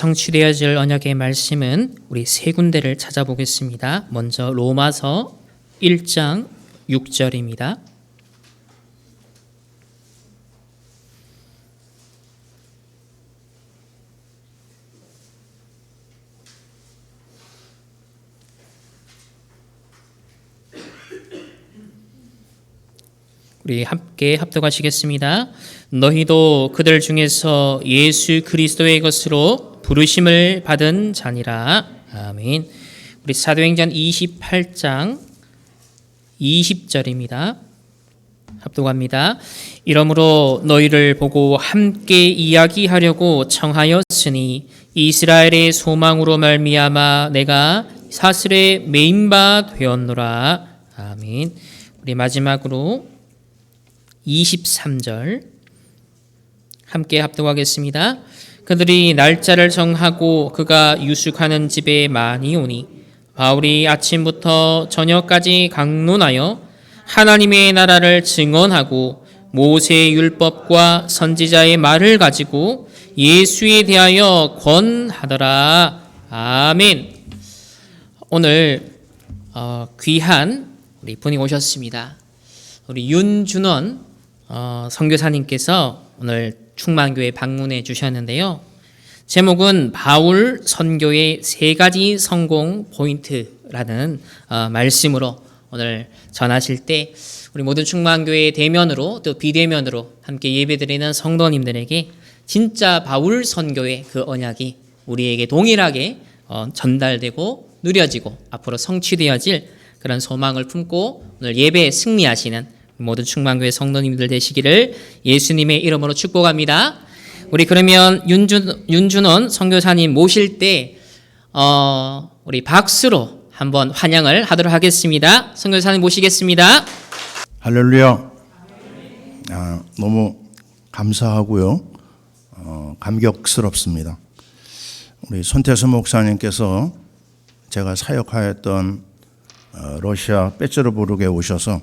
성취되어질 언약의 말씀은 우리 세 군데를 찾아보겠습니다. 먼저 로마서 1장 6절입니다. 우리 함께 합독하시겠습니다. 너희도 그들 중에서 예수 그리스도의 것으로 부르심을 받은 자니라. 아멘. 우리 사도행전 28장 20절입니다. 합독합니다. 이러므로 너희를 보고 함께 이야기하려고 청하였으니 이스라엘의 소망으로 말미암아 내가 사슬에 매인 바 되었노라. 아멘. 우리 마지막으로 23절 함께 합독하겠습니다. 그들이 날짜를 정하고 그가 유숙하는 집에 많이 오니 바울이 아침부터 저녁까지 강론하여 하나님의 나라를 증언하고 모세의 율법과 선지자의 말을 가지고 예수에 대하여 권하더라. 아멘. 오늘 귀한 우리 분이 오셨습니다. 우리 윤준원 선교사님께서 오늘 충만교회 방문해 주셨는데요. 제목은 바울 선교의 세 가지 성공 포인트라는 말씀으로 오늘 전하실 때 우리 모든 충만교회 대면으로 또 비대면으로 함께 예배드리는 성도님들에게 진짜 바울 선교의 그 언약이 우리에게 동일하게 전달되고 누려지고 앞으로 성취되어질 그런 소망을 품고 오늘 예배에 승리하시는 모든 충만교회 성도님들 되시기를 예수님의 이름으로 축복합니다. 우리 그러면 윤준원 선교사님 모실 때 우리 박수로 한번 환영을 하도록 하겠습니다. 선교사님 모시겠습니다. 할렐루야. 너무 감사하고요. 감격스럽습니다. 우리 손태수 목사님께서 제가 사역하였던 러시아 빼츠르부르크에 오셔서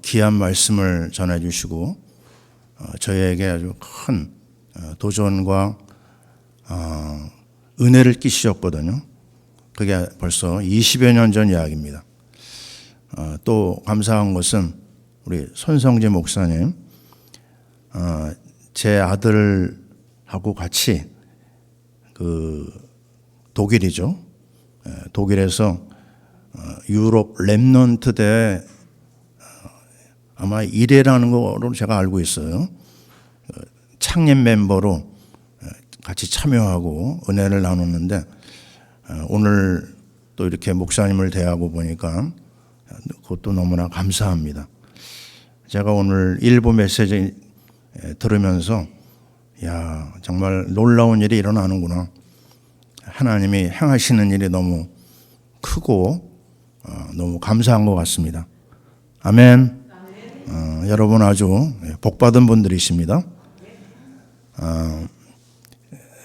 귀한 말씀을 전해주시고 저희에게 아주 큰 도전과 은혜를 끼치셨거든요. 그게 벌써 20여 년 전 이야기입니다. 또 감사한 것은 우리 손성재 목사님, 제 아들하고 같이 그 독일이죠. 독일에서 유럽 렘넌트 대회 아마 1회라는 거로 제가 알고 있어요. 창립 멤버로 같이 참여하고 은혜를 나눴는데 오늘 또 이렇게 목사님을 대하고 보니까 그것도 너무나 감사합니다. 제가 오늘 일부 메시지 들으면서 야 정말 놀라운 일이 일어나는구나. 하나님이 행하시는 일이 너무 크고 너무 감사한 것 같습니다. 아멘. 여러분 아주 복받은 분들이십니다.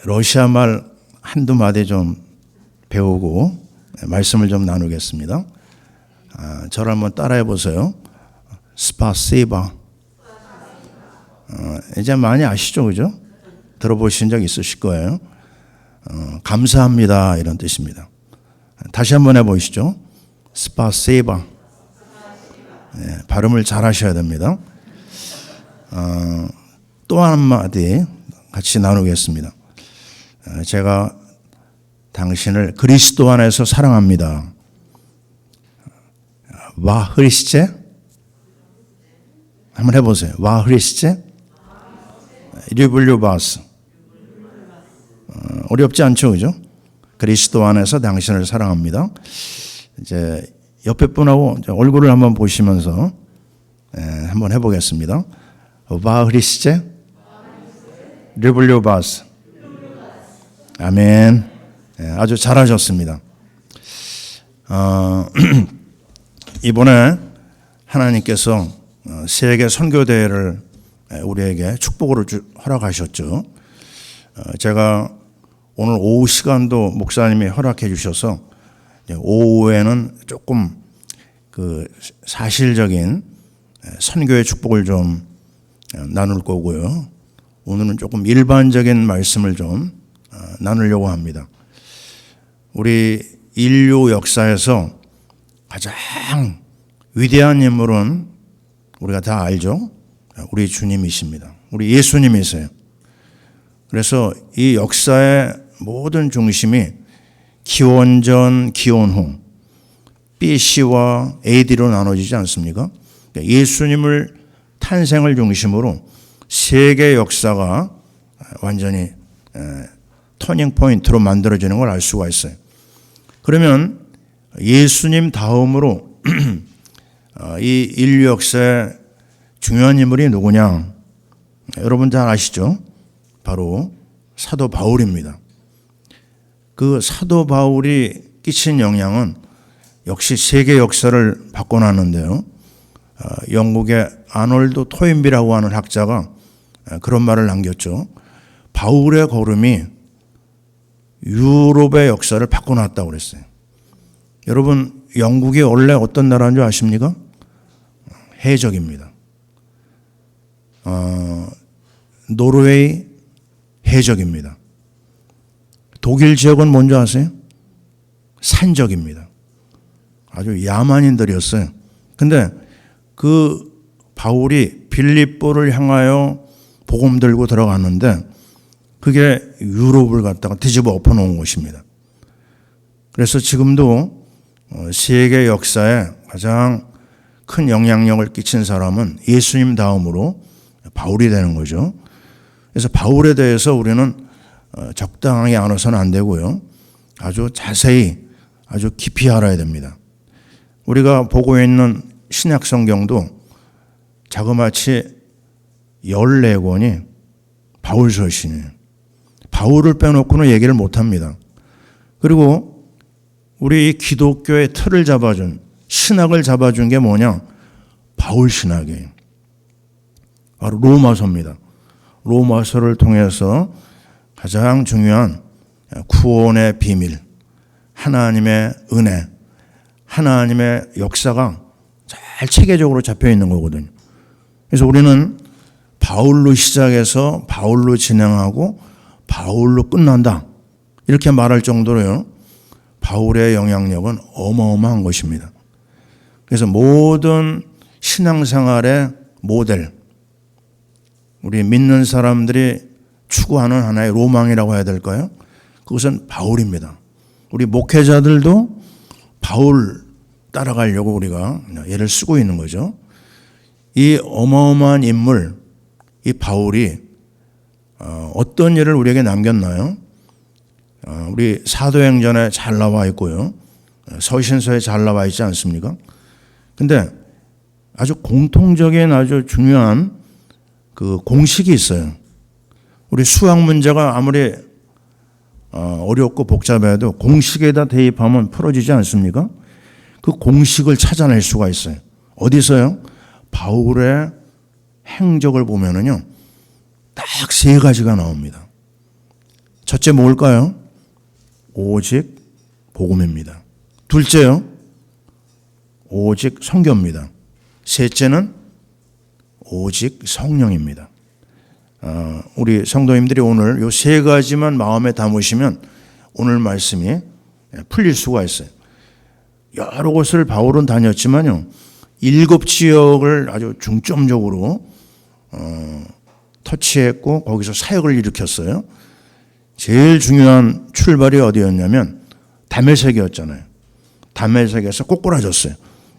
러시아 말 한두 마디 좀 배우고 말씀을 좀 나누겠습니다. 저를 한번 따라해 보세요. 스파시바. 이제 많이 아시죠, 그죠? 들어보신 적 있으실 거예요. 감사합니다 이런 뜻입니다. 다시 한번 해보시죠. 스파시바. 발음을 잘 하셔야 됩니다. 또 한마디 같이 나누겠습니다. 제가 당신을 그리스도 안에서 사랑합니다. 와 흐리시제? 한번 해보세요. 와 흐리시제? 류블류바스. 어렵지 않죠, 그죠? 그리스도 안에서 당신을 사랑합니다. 이제 옆에 분하고 얼굴을 한번 보시면서 한번 해보겠습니다. 와 흐리시제? 류블류바스. 아멘. 아주 잘하셨습니다. 이번에 하나님께서 세계 선교대회를 우리에게 축복으로 허락하셨죠. 제가 오늘 오후 시간도 목사님이 허락해 주셔서 오후에는 조금 그 사실적인 선교의 축복을 좀 나눌 거고요. 오늘은 조금 일반적인 말씀을 좀 나누려고 합니다. 우리 인류 역사에서 가장 위대한 인물은 우리가 다 알죠. 우리 주님이십니다. 우리 예수님이세요. 그래서 이 역사의 모든 중심이 기원전, 기원후 BC와 AD로 나눠지지 않습니까? 예수님을 탄생을 중심으로 세계 역사가 완전히 터닝 포인트로 만들어지는 걸 알 수가 있어요. 그러면 예수님 다음으로 이 인류 역사의 중요한 인물이 누구냐? 여러분 잘 아시죠? 바로 사도 바울입니다. 그 사도 바울이 끼친 영향은 역시 세계 역사를 바꿔놨는데요. 영국의 아놀드 토인비라고 하는 학자가 그런 말을 남겼죠. 바울의 걸음이 유럽의 역사를 바꿔놨다고 그랬어요. 여러분, 영국이 원래 어떤 나라인 줄 아십니까? 해적입니다. 노르웨이 해적입니다. 독일 지역은 뭔지 아세요? 산적입니다. 아주 야만인들이었어요. 근데 그 바울이 빌립보를 향하여 복음 들고 들어갔는데 그게 유럽을 갖다가 뒤집어 엎어놓은 곳입니다. 그래서 지금도 세계 역사에 가장 큰 영향력을 끼친 사람은 예수님 다음으로 바울이 되는 거죠. 그래서 바울에 대해서 우리는 적당하게 알아서는 안 되고요. 아주 자세히 아주 깊이 알아야 됩니다. 우리가 보고 있는 신약 성경도 자그마치 14권이 바울 서신이에요. 바울을 빼놓고는 얘기를 못합니다. 그리고 우리 기독교의 틀을 잡아준, 신학을 잡아준 게 뭐냐? 바울 신학이에요. 바로 로마서입니다. 로마서를 통해서 가장 중요한 구원의 비밀, 하나님의 은혜, 하나님의 역사가 잘 체계적으로 잡혀 있는 거거든요. 그래서 우리는 바울로 시작해서 바울로 진행하고 바울로 끝난다. 이렇게 말할 정도로요. 바울의 영향력은 어마어마한 것입니다. 그래서 모든 신앙생활의 모델, 우리 믿는 사람들이 추구하는 하나의 로망이라고 해야 될까요? 그것은 바울입니다. 우리 목회자들도 바울 따라가려고 우리가 예를 쓰고 있는 거죠. 이 어마어마한 인물, 이 바울이 어떤 일을 우리에게 남겼나요? 우리 사도행전에 잘 나와 있고요. 서신서에 잘 나와 있지 않습니까? 근데 아주 공통적인 아주 중요한 그 공식이 있어요. 우리 수학 문제가 아무리 어렵고 복잡해도 공식에다 대입하면 풀어지지 않습니까? 그 공식을 찾아낼 수가 있어요. 어디서요? 바울의 행적을 보면은요, 딱 3가지가 나옵니다. 첫째 뭘까요? 오직 복음입니다. 둘째요, 오직 선교입니다. 셋째는 오직 성령입니다. 우리 성도님들이 오늘 이 3가지만 마음에 담으시면 오늘 말씀이 풀릴 수가 있어요. 여러 곳을 바울은 다녔지만요, 7지역을 아주 중점적으로 터치했고 거기서 사역을 일으켰어요. 제일 중요한 출발이 어디였냐면 다메섹이었잖아요. 다메섹에서 꼬꾸라졌어요.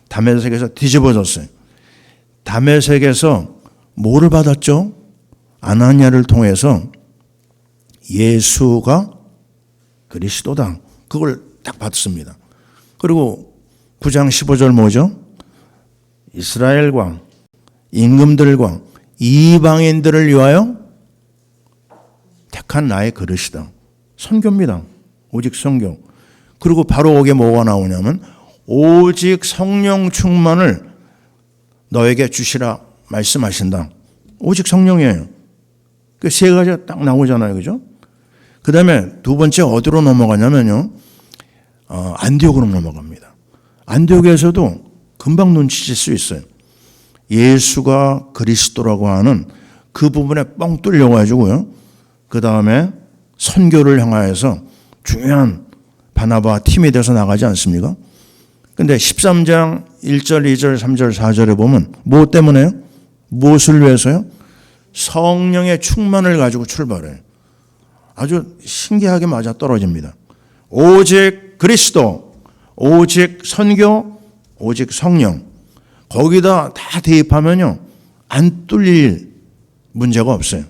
다메섹에서 뒤집어졌어요. 다메섹에서 뭐를 받았죠? 아나니아를 통해서 예수가 그리스도다. 그걸 딱 받습니다. 그리고 9장 15절 뭐죠? 이스라엘과 임금들과 이방인들을 위하여 택한 나의 그릇이다. 선교입니다. 오직 선교. 그리고 바로 거기에 뭐가 나오냐면 오직 성령 충만을 너에게 주시라 말씀하신다. 오직 성령이에요. 그 3가지가 딱 나오잖아요. 그죠? 그 다음에 2번째 어디로 넘어가냐면요. 안디옥으로 넘어갑니다. 안디옥에서도 금방 눈치챌 수 있어요. 예수가 그리스도라고 하는 그 부분에 뻥 뚫려가지고요. 그 다음에 선교를 향하여서 중요한 바나바 팀이 돼서 나가지 않습니까? 근데 13장 1절, 2절, 3절, 4절에 보면 뭐 때문에요? 무엇을 위해서요? 성령의 충만을 가지고 출발해요. 아주 신기하게 맞아 떨어집니다. 오직 그리스도, 오직 선교, 오직 성령. 거기다 다 대입하면요, 안 뚫릴 문제가 없어요.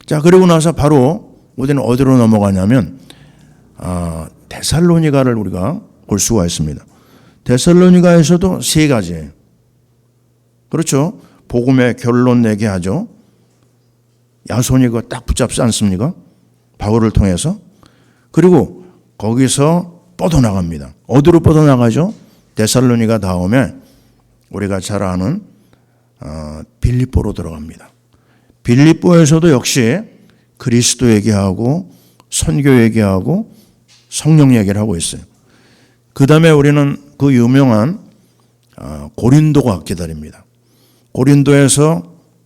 자, 그리고 나서 바로 우리는 어디로 넘어가냐면 데살로니가를 우리가 볼 수가 있습니다. 데살로니가에서도 세 가지예요. 그렇죠? 복음의 결론 내게 하죠. 야손이 그거 딱 붙잡지 않습니까? 바울을 통해서. 그리고 거기서 뻗어나갑니다. 어디로 뻗어나가죠? 데살로니가 다음에 우리가 잘 아는 빌립보로 들어갑니다. 빌립보에서도 역시 그리스도 얘기하고 선교 얘기하고 성령 얘기를 하고 있어요. 그 다음에 우리는 그 유명한 고린도가 기다립니다. 고린도에서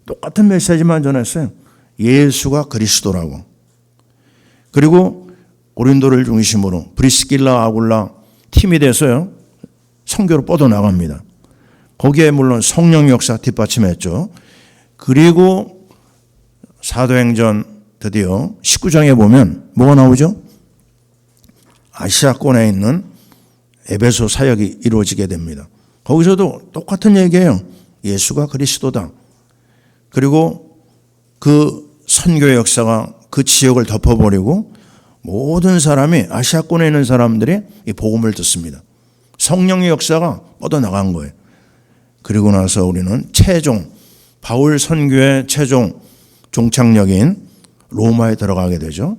똑같은 메시지만 전했어요. 예수가 그리스도라고. 그리고 고린도를 중심으로 브리스길라, 아굴라 팀이 돼서요, 선교로 뻗어나갑니다. 거기에 물론 성령 역사 뒷받침했죠. 그리고 사도행전 드디어 19장에 보면 뭐가 나오죠? 아시아권에 있는 에베소 사역이 이루어지게 됩니다. 거기서도 똑같은 얘기예요. 예수가 그리스도다. 그리고 그 선교의 역사가 그 지역을 덮어버리고 모든 사람이, 아시아권에 있는 사람들이 이 복음을 듣습니다. 성령의 역사가 뻗어나간 거예요. 그리고 나서 우리는 최종, 바울 선교의 최종 종착역인 로마에 들어가게 되죠.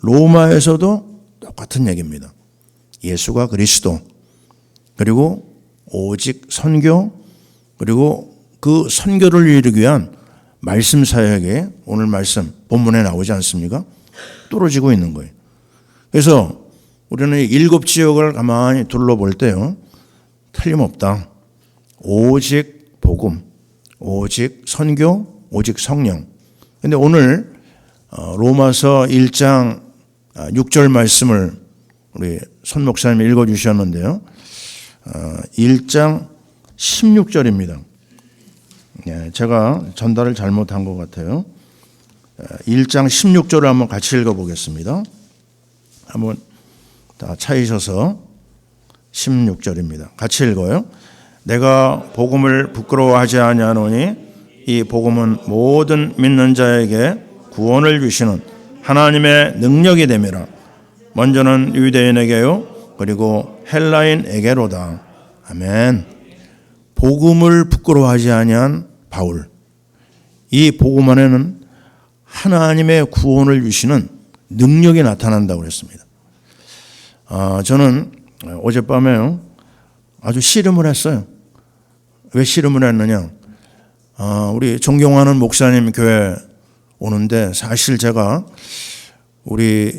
로마에서도 똑같은 얘기입니다. 예수가 그리스도, 그리고 오직 선교, 그리고 그 선교를 이루기 위한 말씀 사역에 오늘 말씀 본문에 나오지 않습니까? 뚫어지고 있는 거예요. 그래서 우리는 이 7지역을 가만히 둘러볼 때요, 틀림없다. 오직 복음, 오직 선교, 오직 성령. 근데 오늘 로마서 1장 6절 말씀을 우리 손 목사님이 읽어주셨는데요. 1장 16절입니다. 제가 전달을 잘못한 것 같아요. 1장 16절을 한번 같이 읽어보겠습니다. 한번 다 차이셔서 16절입니다. 같이 읽어요. 내가 복음을 부끄러워하지 아니하노니 이 복음은 모든 믿는 자에게 구원을 주시는 하나님의 능력이 됨이라. 먼저는 유대인에게요, 그리고 헬라인에게로다. 아멘. 복음을 부끄러워하지 아니한 바울. 이 복음 안에는 하나님의 구원을 주시는 능력이 나타난다고 그랬습니다. 저는 어젯밤에 아주 씨름을 했어요. 왜 씨름을 했느냐? 우리 존경하는 목사님 교회 오는데, 사실 제가 우리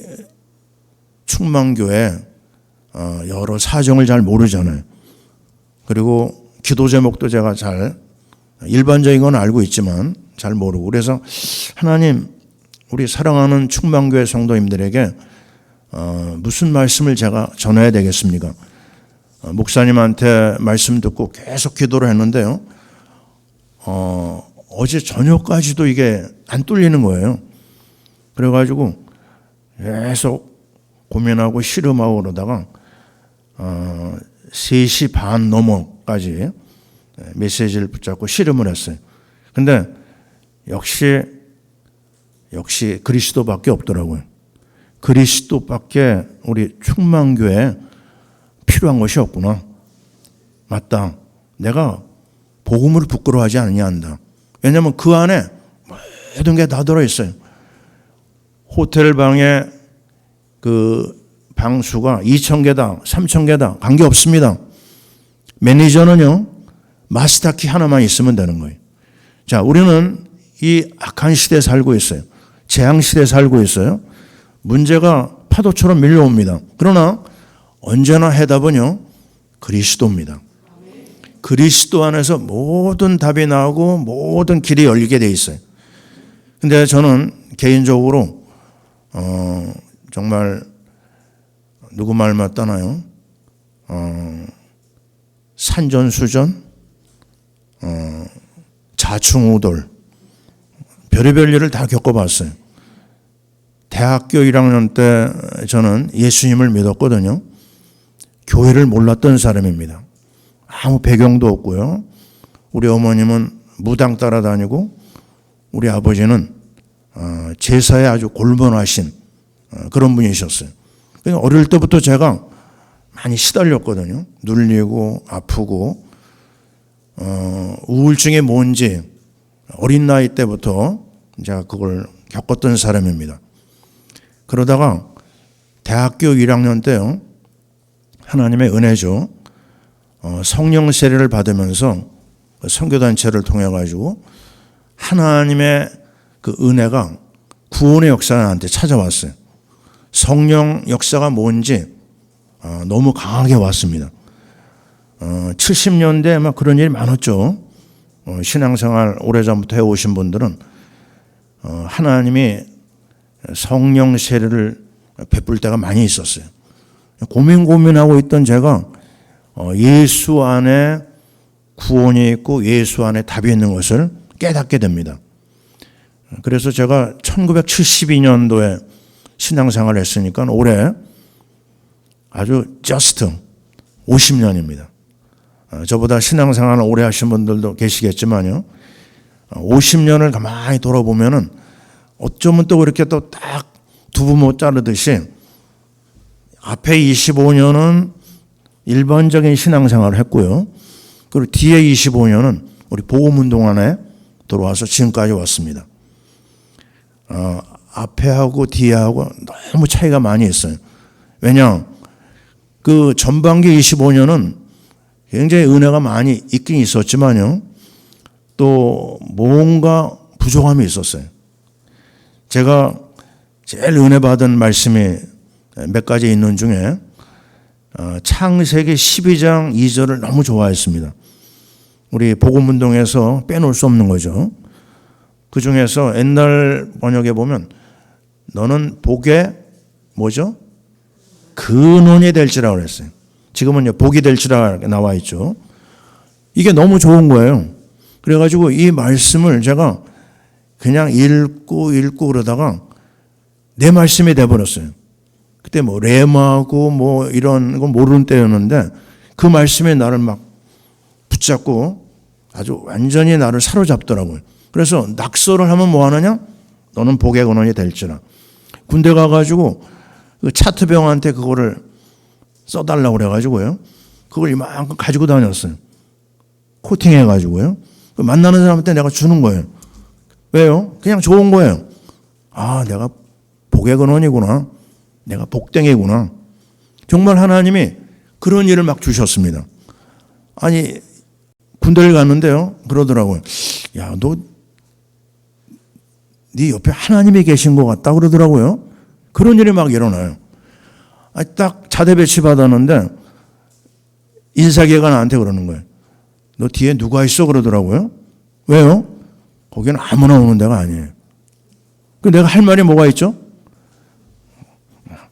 충만교회 여러 사정을 잘 모르잖아요. 그리고 기도 제목도 제가 잘, 일반적인 건 알고 있지만 잘 모르고, 그래서 하나님, 우리 사랑하는 충만교회 성도님들에게 무슨 말씀을 제가 전해야 되겠습니까? 목사님한테 말씀 듣고 계속 기도를 했는데요, 어제 저녁까지도 이게 안 뚫리는 거예요. 그래가지고 계속 고민하고 씨름하고 그러다가 3시 반 넘어까지 메시지를 붙잡고 씨름을 했어요. 근데 역시 그리스도밖에 없더라고요. 그리스도밖에 우리 충만교회에 필요한 것이 없구나. 맞다. 내가 복음을 부끄러워하지 아니한다. 왜냐하면 그 안에 모든 게 다 들어있어요. 호텔 방에 그 방수가 2,000개다, 3,000개다, 관계없습니다. 매니저는요, 마스터키 하나만 있으면 되는 거예요. 자, 우리는 이 악한 시대에 살고 있어요. 재앙 시대에 살고 있어요. 문제가 파도처럼 밀려옵니다. 그러나 언제나 해답은요, 그리스도입니다. 그리스도 안에서 모든 답이 나오고 모든 길이 열리게 돼 있어요. 근데 저는 개인적으로 정말 누구 말 맞다나요? 산전수전, 자충우돌, 별의별 일을 다 겪어봤어요. 대학교 1학년 때 저는 예수님을 믿었거든요. 교회를 몰랐던 사람입니다. 아무 배경도 없고요. 우리 어머님은 무당 따라다니고 우리 아버지는 제사에 아주 골번하신 그런 분이셨어요. 그러니까 어릴 때부터 제가 많이 시달렸거든요. 눌리고 아프고 우울증이 뭔지 어린 나이 때부터 제가 그걸 겪었던 사람입니다. 그러다가 대학교 1학년 때요. 하나님의 은혜죠. 성령 세례를 받으면서 선교단체를 통해 가지고 하나님의 그 은혜가 구원의 역사가 나한테 찾아왔어요. 성령 역사가 뭔지 너무 강하게 왔습니다. 70년대에 막 그런 일이 많았죠. 신앙생활 오래전부터 해오신 분들은 하나님이 성령 세례를 베풀 때가 많이 있었어요. 고민하고 있던 제가 예수 안에 구원이 있고 예수 안에 답이 있는 것을 깨닫게 됩니다. 그래서 제가 1972년도에 신앙생활을 했으니까 올해 아주 just 50년입니다. 저보다 신앙생활을 오래 하신 분들도 계시겠지만요. 50년을 가만히 돌아보면은 어쩌면 또 그렇게 또 딱 두부 못 자르듯이 앞에 25년은 일반적인 신앙생활을 했고요. 그리고 뒤에 25년은 우리 복음운동 안에 들어와서 지금까지 왔습니다. 앞에 하고 뒤에 하고 너무 차이가 많이 있어요. 왜냐? 그 전반기 25년은 굉장히 은혜가 많이 있긴 있었지만요. 또 뭔가 부족함이 있었어요. 제가 제일 은혜 받은 말씀이 몇 가지 있는 중에 창세기 12장 2절을 너무 좋아했습니다. 우리 복음운동에서 빼놓을 수 없는 거죠. 그 중에서 옛날 번역에 보면 너는 복의 뭐죠? 근원이 될지라 그랬어요. 지금은 복이 될지라 나와 있죠. 이게 너무 좋은 거예요. 그래가지고 이 말씀을 제가 그냥 읽고 그러다가 내 말씀이 돼버렸어요. 그때 뭐 레마고 뭐 이런 건 모르는 때였는데 그 말씀이 나를 막 붙잡고 아주 완전히 나를 사로잡더라고요. 그래서 낙서를 하면 뭐 하느냐? 너는 복의 근원이 될지라. 군대 가가지고 그 차트병한테 그거를 써달라고 그래가지고요. 그걸 이만큼 가지고 다녔어요. 코팅해가지고요. 만나는 사람한테 내가 주는 거예요. 왜요? 그냥 좋은 거예요. 아, 내가 복의 근원이구나. 내가 복댕이구나. 정말 하나님이 그런 일을 막 주셨습니다. 아니, 군대를 갔는데요. 그러더라고요. 야, 너 네 옆에 하나님이 계신 것 같다 그러더라고요. 그런 일이 막 일어나요. 딱 자대 배치 받았는데 인사기가 나한테 그러는 거예요. 너 뒤에 누가 있어 그러더라고요. 왜요? 거기는 아무나 오는 데가 아니에요. 그 내가 할 말이 뭐가 있죠?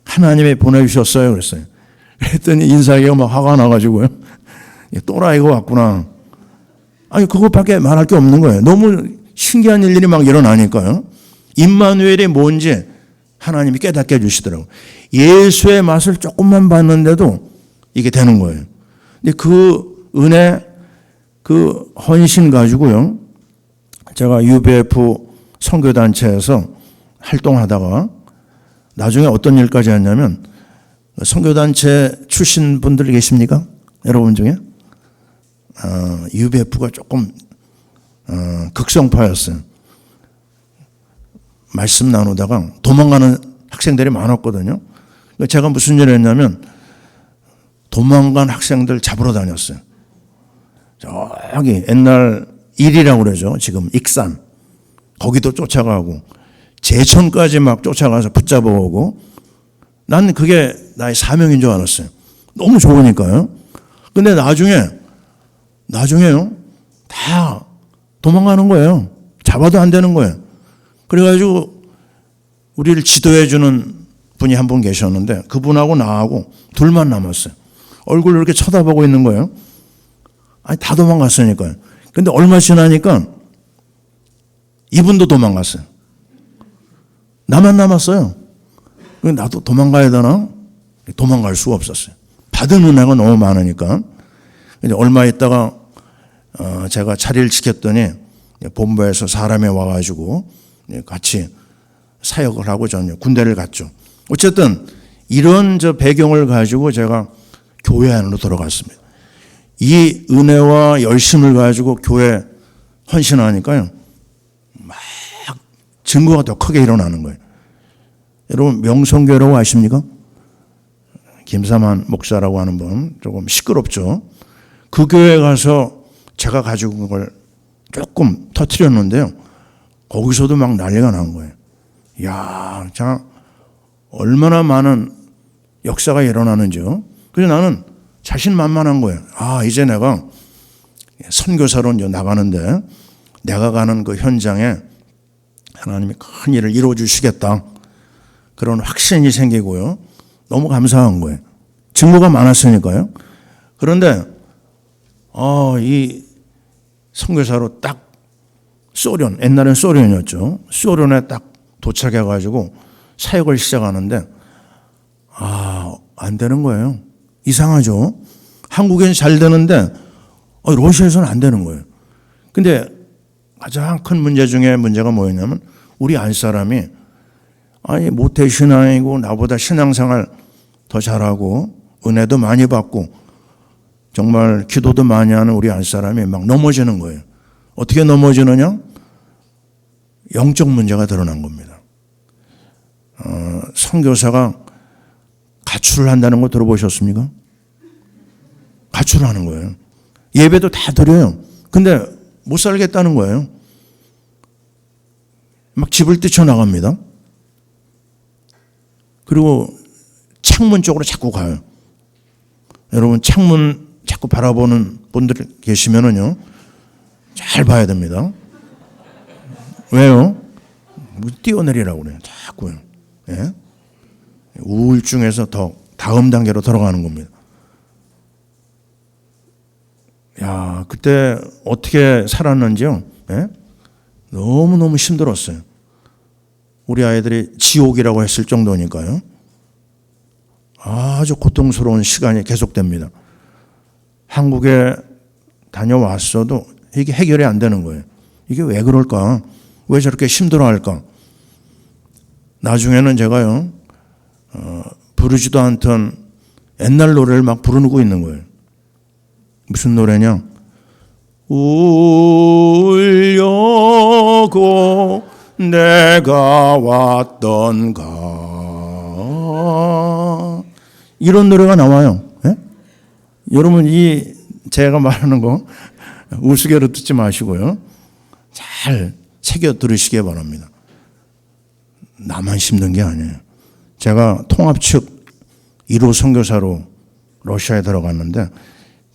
하나님이 보내주셨어요 그랬어요. 그랬더니 인사기가 막 화가 나가지고요. 또라이가 왔구나. 아니 그것밖에 말할 게 없는 거예요. 너무 신기한 일들이 막 일어나니까요. 임마누엘이 뭔지 하나님이 깨닫게 해주시더라고요. 예수의 맛을 조금만 봤는데도 이게 되는 거예요. 근데 그 은혜, 그 헌신 가지고요. 제가 UBF 선교단체에서 활동하다가 나중에 어떤 일까지 했냐면 선교단체 출신 분들 계십니까? 여러분 중에? UBF가 조금 극성파였어요. 말씀 나누다가 도망가는 학생들이 많았거든요. 제가 무슨 일을 했냐면 도망간 학생들 잡으러 다녔어요. 저기 옛날 일이라고 그러죠. 지금 익산. 거기도 쫓아가고 제천까지 막 쫓아가서 붙잡아 오고 난 그게 나의 사명인 줄 알았어요. 너무 좋으니까요. 근데 나중에요. 다 도망가는 거예요. 잡아도 안 되는 거예요. 그래가지고 우리를 지도해 주는 분이 한 분 계셨는데 그분하고 나하고 둘만 남았어요. 얼굴을 이렇게 쳐다보고 있는 거예요. 아니 다 도망갔으니까요. 근데 얼마 지나니까 이분도 도망갔어요. 나만 남았어요. 나도 도망가야 되나? 도망갈 수가 없었어요. 받은 은혜가 너무 많으니까. 근데 얼마 있다가 제가 자리를 지켰더니 본부에서 사람이 와가지고 같이 사역을 하고 저는 군대를 갔죠. 어쨌든 이런 배경을 가지고 제가 교회 안으로 들어갔습니다. 이 은혜와 열심을 가지고 교회 헌신하니까요. 막 증거가 더 크게 일어나는 거예요. 여러분 명성교회라고 아십니까? 김삼한 목사라고 하는 분 조금 시끄럽죠. 그 교회에 가서 제가 가지고 온 걸 조금 터뜨렸는데요. 거기서도 막 난리가 난 거예요. 이야, 자 얼마나 많은 역사가 일어나는지요. 그래서 나는 자신만만한 거예요. 아, 이제 내가 선교사로 이제 나가는데 내가 가는 그 현장에 하나님이 큰 일을 이루어 주시겠다. 그런 확신이 생기고요. 너무 감사한 거예요. 증거가 많았으니까요. 그런데 이 선교사로 딱 소련, 옛날엔 소련이었죠. 소련에 딱 도착해가지고 사역을 시작하는데 안 되는 거예요. 이상하죠. 한국엔 잘 되는데 러시아에서는 안 되는 거예요. 근데 가장 큰 문제 중에 문제가 뭐였냐면 우리 안사람이 모태신앙이고 나보다 신앙생활 더 잘하고 은혜도 많이 받고 정말 기도도 많이 하는 우리 안사람이 막 넘어지는 거예요. 어떻게 넘어지느냐? 영적 문제가 드러난 겁니다. 선교사가 가출을 한다는 거 들어보셨습니까? 가출을 하는 거예요. 예배도 다 드려요. 근데 못 살겠다는 거예요. 막 집을 뛰쳐나갑니다. 그리고 창문 쪽으로 자꾸 가요. 여러분 창문 자꾸 바라보는 분들 계시면은요, 잘 봐야 됩니다. 왜요? 뛰어내리라고 그래요. 자꾸요. 예? 우울증에서 더 다음 단계로 들어가는 겁니다. 야, 그때 어떻게 살았는지요? 예? 너무너무 힘들었어요. 우리 아이들이 지옥이라고 했을 정도니까요. 아주 고통스러운 시간이 계속됩니다. 한국에 다녀왔어도 이게 해결이 안 되는 거예요. 이게 왜 그럴까? 왜 저렇게 힘들어할까? 나중에는 제가요, 부르지도 않던 옛날 노래를 막 부르고 있는 거예요. 무슨 노래냐? 울려고 내가 왔던가. 이런 노래가 나와요. 예? 여러분 제가 말하는 거 우스개로 듣지 마시고요. 잘 새겨 들으시기 바랍니다. 나만 힘든 게 아니에요. 제가 통합 측 1호 선교사로 러시아에 들어갔는데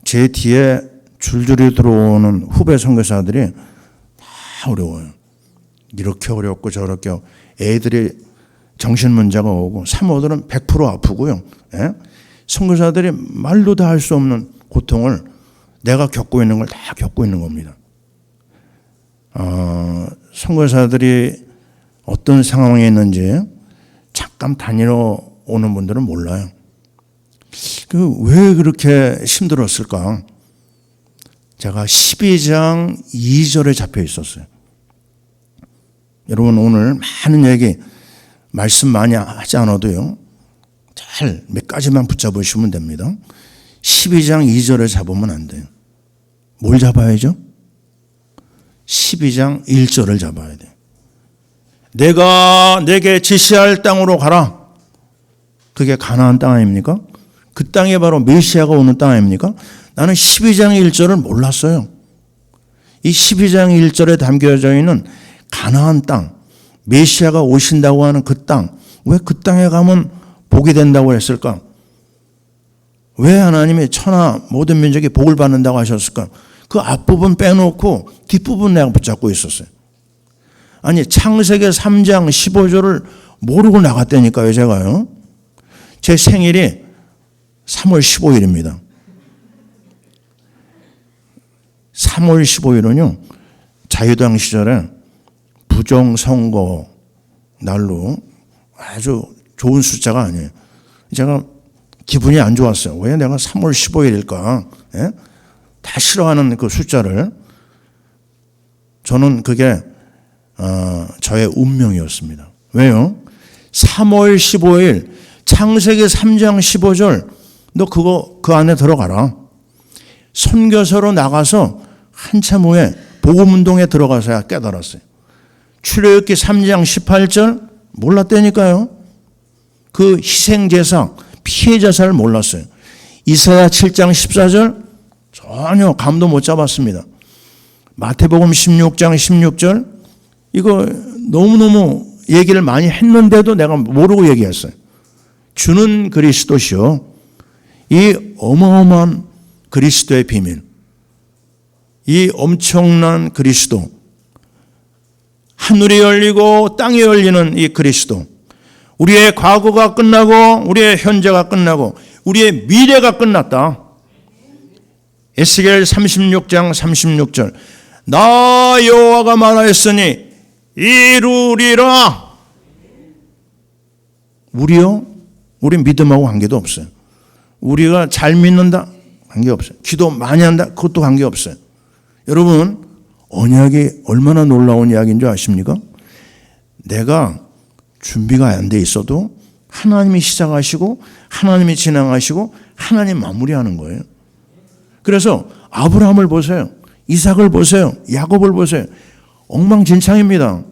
제 뒤에 줄줄이 들어오는 후배 선교사들이 다 어려워요. 이렇게 어렵고 저렇게 애들이 정신 문제가 오고 사모들은 100% 아프고요. 예? 선교사들이 말로 다 할 수 없는 고통을 내가 겪고 있는 걸 다 겪고 있는 겁니다. 선교사들이 어떤 상황에 있는지 잠깐 다니러 오는 분들은 몰라요. 왜 그렇게 힘들었을까? 제가 12장 2절에 잡혀 있었어요. 여러분 오늘 많은 얘기 말씀 많이 하지 않아도요. 잘 몇 가지만 붙잡으시면 됩니다. 12장 2절에 잡으면 안 돼요. 뭘 잡아야죠? 12장 1절을 잡아야 돼요. 내가 내게 지시할 땅으로 가라. 그게 가나안 땅 아닙니까? 그 땅이 바로 메시아가 오는 땅 아닙니까? 나는 12장 1절을 몰랐어요. 이 12장 1절에 담겨져 있는 가나안 땅, 메시아가 오신다고 하는 그 땅, 왜 그 땅에 가면 복이 된다고 했을까? 왜 하나님이 천하 모든 민족이 복을 받는다고 하셨을까? 그 앞부분 빼놓고 뒷부분 내가 붙잡고 있었어요. 아니 창세기 3장 15절을 모르고 나갔다니까요, 제가요. 제 생일이 3월 15일입니다. 3월 15일은요, 자유당 시절에 부정선거 날로 아주 좋은 숫자가 아니에요. 제가 기분이 안 좋았어요. 왜 내가 3월 15일일까? 예? 다 싫어하는 그 숫자를. 저는 그게 저의 운명이었습니다. 왜요? 3월 15일 창세기 3장 15절 너 그거 그 안에 들어가라. 선교사로 나가서 한참 후에 복음운동에 들어가서야 깨달았어요. 출애굽기 3장 18절 몰랐다니까요. 그 희생제사, 피해자사를 몰랐어요. 이사야 7장 14절 전혀 감도 못 잡았습니다. 마태복음 16장 16절 이거 너무너무 얘기를 많이 했는데도 내가 모르고 얘기했어요. 주는 그리스도시요. 이 어마어마한 그리스도의 비밀, 이 엄청난 그리스도, 하늘이 열리고 땅이 열리는 이 그리스도, 우리의 과거가 끝나고 우리의 현재가 끝나고 우리의 미래가 끝났다. 에스겔 36장 36절 나 여호와가 말하였으니 이루리라. 우리요? 우리 믿음하고 관계도 없어요. 우리가 잘 믿는다? 관계없어요. 기도 많이 한다? 그것도 관계없어요. 여러분, 언약이 얼마나 놀라운 이야기인 줄 아십니까? 내가 준비가 안 돼 있어도 하나님이 시작하시고 하나님이 진행하시고 하나님 마무리하는 거예요. 그래서 아브라함을 보세요. 이삭을 보세요. 야곱을 보세요. 엉망진창입니다.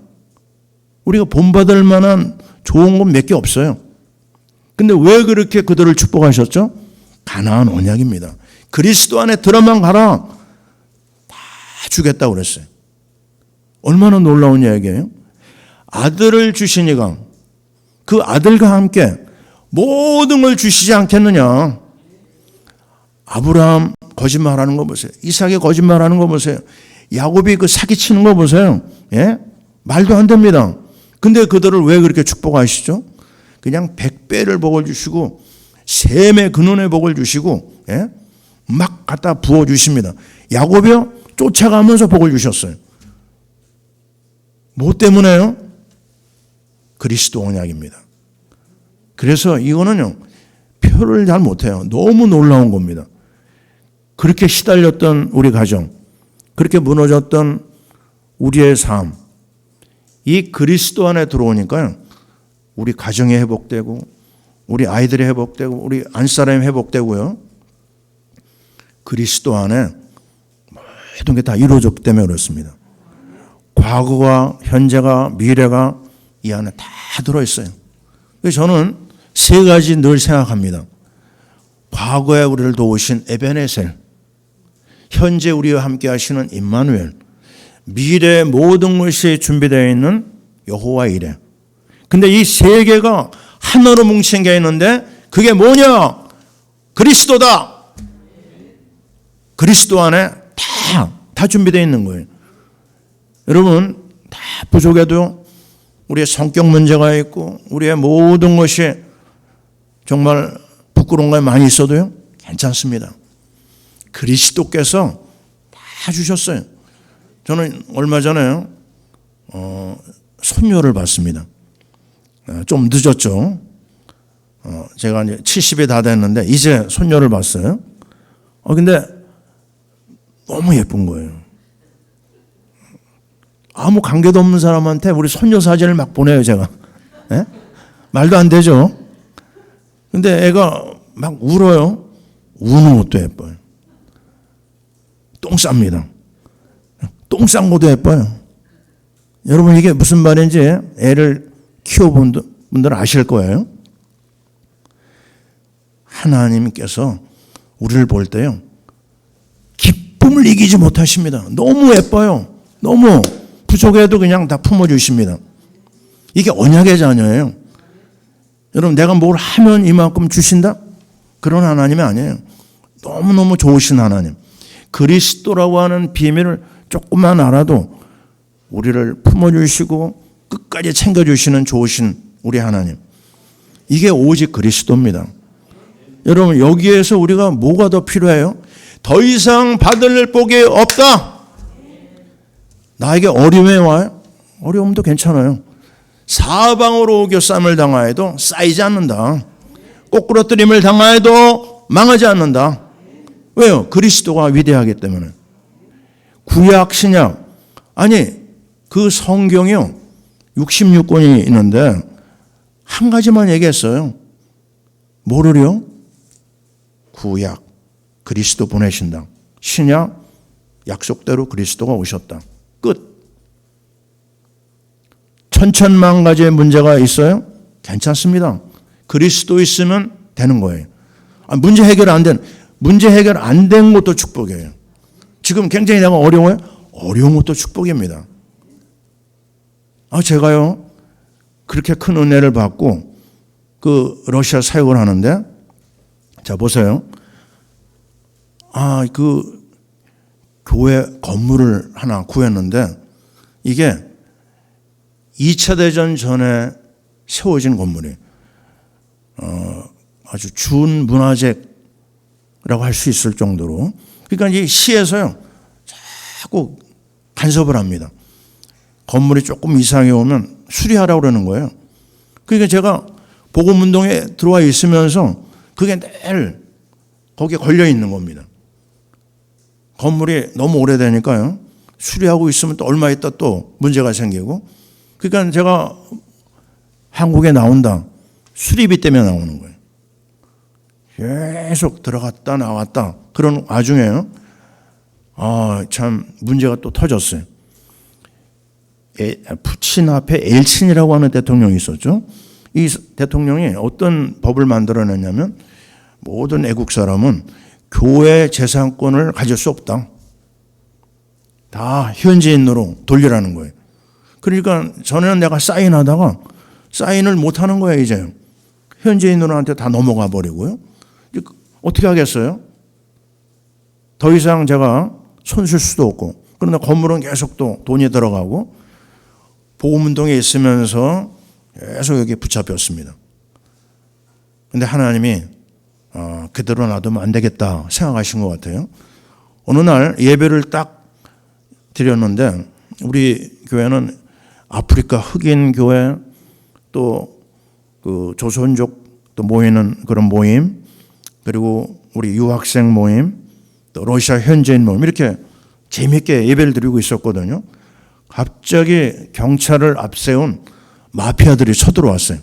우리가 본받을 만한 좋은 건 몇 개 없어요. 근데 왜 그렇게 그들을 축복하셨죠? 가나안 언약입니다. 그리스도 안에 들어만 가라. 다 주겠다고 그랬어요. 얼마나 놀라운 이야기예요. 아들을 주시니가 그 아들과 함께 모든 걸 주시지 않겠느냐. 아브라함 거짓말하는 거 보세요. 이삭이 거짓말하는 거 보세요. 야곱이 그 사기치는 거 보세요. 예? 말도 안 됩니다. 근데 그들을 왜 그렇게 축복하시죠? 그냥 100배를 복을 주시고 셈의 근원의 복을 주시고 예? 막 갖다 부어주십니다. 야곱이요? 쫓아가면서 복을 주셨어요. 뭐 때문에요? 그리스도 언약입니다. 그래서 이거는요, 표를 잘 못해요. 너무 놀라운 겁니다. 그렇게 시달렸던 우리 가정, 그렇게 무너졌던 우리의 삶, 이 그리스도 안에 들어오니까요, 우리 가정이 회복되고, 우리 아이들이 회복되고, 우리 안사람이 회복되고요. 그리스도 안에 모든 게 다 이루어졌기 때문에 그렇습니다. 과거가, 현재가, 미래가 이 안에 다 들어있어요. 그래서 저는 세 가지 늘 생각합니다. 과거에 우리를 도우신 에베네셀, 현재 우리와 함께 하시는 임마누엘, 미래의 모든 것이 준비되어 있는 여호와 이레. 근데 이 세 개가 하나로 뭉친 게 있는데 그게 뭐냐? 그리스도다. 그리스도 안에 다 준비되어 있는 거예요. 여러분, 다 부족해도 우리의 성격 문제가 있고 우리의 모든 것이 정말 부끄러운 게 많이 있어도요, 괜찮습니다. 그리스도께서 다 주셨어요. 저는 얼마 전에 손녀를 봤습니다. 좀 늦었죠. 제가 이제 70이 다 됐는데 이제 손녀를 봤어요. 근데 너무 예쁜 거예요. 아무 관계도 없는 사람한테 우리 손녀 사진을 막 보내요, 제가. 예? 말도 안 되죠. 근데 애가 막 울어요. 우는 것도 예뻐요. 똥 쌉니다. 똥 싼 것도 예뻐요. 여러분, 이게 무슨 말인지 애를 키워본 분들 아실 거예요. 하나님께서 우리를 볼 때요, 기쁨을 이기지 못하십니다. 너무 예뻐요. 너무 부족해도 그냥 다 품어주십니다. 이게 언약의 자녀예요. 여러분, 내가 뭘 하면 이만큼 주신다? 그런 하나님이 아니에요. 너무너무 좋으신 하나님. 그리스도라고 하는 비밀을 조금만 알아도 우리를 품어주시고 끝까지 챙겨주시는 좋으신 우리 하나님. 이게 오직 그리스도입니다. 여러분, 여기에서 우리가 뭐가 더 필요해요? 더 이상 받을 복이 없다. 나에게 어려움이 와요? 어려움도 괜찮아요. 사방으로 오겨쌈을 당하여도 쌓이지 않는다. 꼬꾸러뜨림을 당하여도 망하지 않는다. 왜요? 그리스도가 위대하기 때문에. 구약, 신약, 아니 그 성경이요 66권이 있는데 한 가지만 얘기했어요. 뭐를요? 구약, 그리스도 보내신다. 신약, 약속대로 그리스도가 오셨다. 끝. 천천만 가지의 문제가 있어요? 괜찮습니다. 그리스도 있으면 되는 거예요. 문제 해결 안 된 것도 축복이에요. 지금 굉장히 내가 어려워요? 어려운 것도 축복입니다. 제가요 그렇게 큰 은혜를 받고 그 러시아 사역을 하는데, 자 보세요. 그 교회 건물을 하나 구했는데 이게 2차 대전 전에 세워진 건물이에요. 아주 준문화재라고 할 수 있을 정도로. 그러니까 이 시에서요 자꾸 간섭을 합니다. 건물이 조금 이상해 오면 수리하라고 그러는 거예요. 그러니까 제가 복음운동에 들어와 있으면서 그게 늘 거기에 걸려 있는 겁니다. 건물이 너무 오래되니까요 수리하고 있으면 또 얼마 있다 또 문제가 생기고. 그러니까 제가 한국에 나온다 수리비 때문에 나오는 거예요. 계속 들어갔다 나왔다 그런 와중에요 참 문제가 또 터졌어요. 푸친 앞에 엘친이라고 하는 대통령이 있었죠. 이 대통령이 어떤 법을 만들어냈냐면 모든 애국 사람은 교회 재산권을 가질 수 없다. 다 현지인으로 돌리라는 거예요. 그러니까 전에는 내가 사인하다가 사인을 못하는 거예요. 이제 현지인으로한테 다 넘어가 버리고요. 어떻게 하겠어요? 더 이상 제가 손 쓸 수도 없고, 그러나 건물은 계속 또 돈이 들어가고 복음운동에 있으면서 계속 여기 붙잡혔습니다. 그런데 하나님이 그대로 놔두면 안 되겠다 생각하신 것 같아요. 어느 날 예배를 딱 드렸는데 우리 교회는 아프리카 흑인 교회 또 그 조선족 또 모이는 그런 모임, 그리고 우리 유학생 모임, 또 러시아 현지인 모임, 이렇게 재미있게 예배를 드리고 있었거든요. 갑자기 경찰을 앞세운 마피아들이 쳐들어왔어요.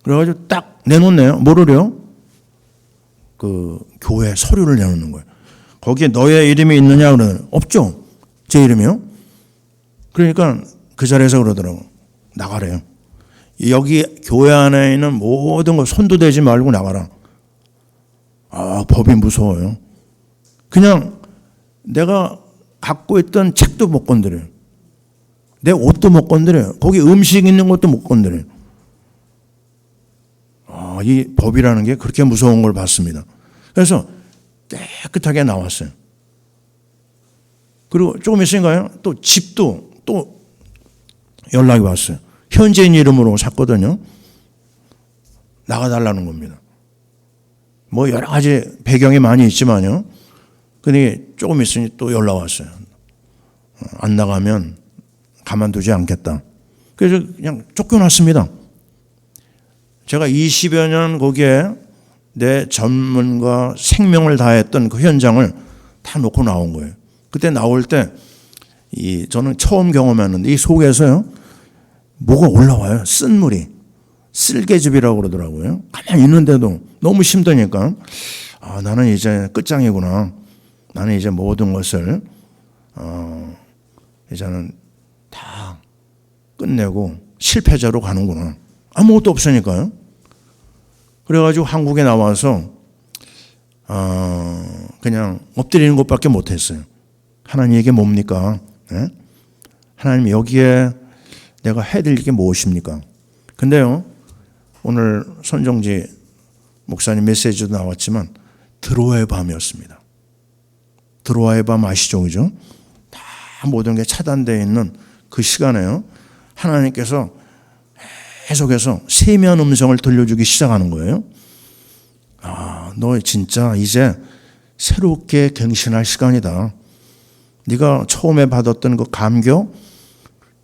그래가지고 딱 내놓네요. 뭐를요? 그 교회 서류를 내놓는 거예요. 거기에 너의 이름이 있느냐 그러면 없죠. 제 이름이요. 그러니까 그 자리에서 그러더라고. 나가래요. 여기 교회 안에 있는 모든 거 손도 대지 말고 나가라. 법이 무서워요. 그냥 내가 갖고 있던 책도 못 건드려요. 내 옷도 못 건드려요. 거기 음식 있는 것도 못 건드려요. 이 법이라는 게 그렇게 무서운 걸 봤습니다. 그래서 깨끗하게 나왔어요. 그리고 조금 있으니까요, 또 집도 또 연락이 왔어요. 현지인 이름으로 샀거든요. 나가달라는 겁니다. 뭐 여러 가지 배경이 많이 있지만요. 근데 조금 있으니 또 연락 왔어요. 안 나가면 가만두지 않겠다. 그래서 그냥 쫓겨났습니다. 제가 20여 년 거기에 내 전문과 생명을 다했던 그 현장을 다 놓고 나온 거예요. 그때 나올 때 저는 처음 경험했는데 이 속에서요 뭐가 올라와요. 쓴물이. 쓸개즙이라고 그러더라고요. 가만히 있는데도 너무 힘드니까 나는 이제 끝장이구나. 나는 이제 모든 것을 이제는 다 끝내고 실패자로 가는구나. 아무것도 없으니까요. 그래가지고 한국에 나와서 그냥 엎드리는 것밖에 못했어요. 하나님 이게 뭡니까? 네? 하나님 여기에 내가 해드릴 게 무엇입니까? 근데요 오늘 손정지 목사님 메시지도 나왔지만 드로아의 밤이었습니다. 드로아의 밤 아시죠? 그죠? 다 모든 게 차단되어 있는 그 시간에요 하나님께서 계속해서 세미한 음성을 들려주기 시작하는 거예요. 아, 너 진짜 이제 새롭게 갱신할 시간이다. 네가 처음에 받았던 그 감격,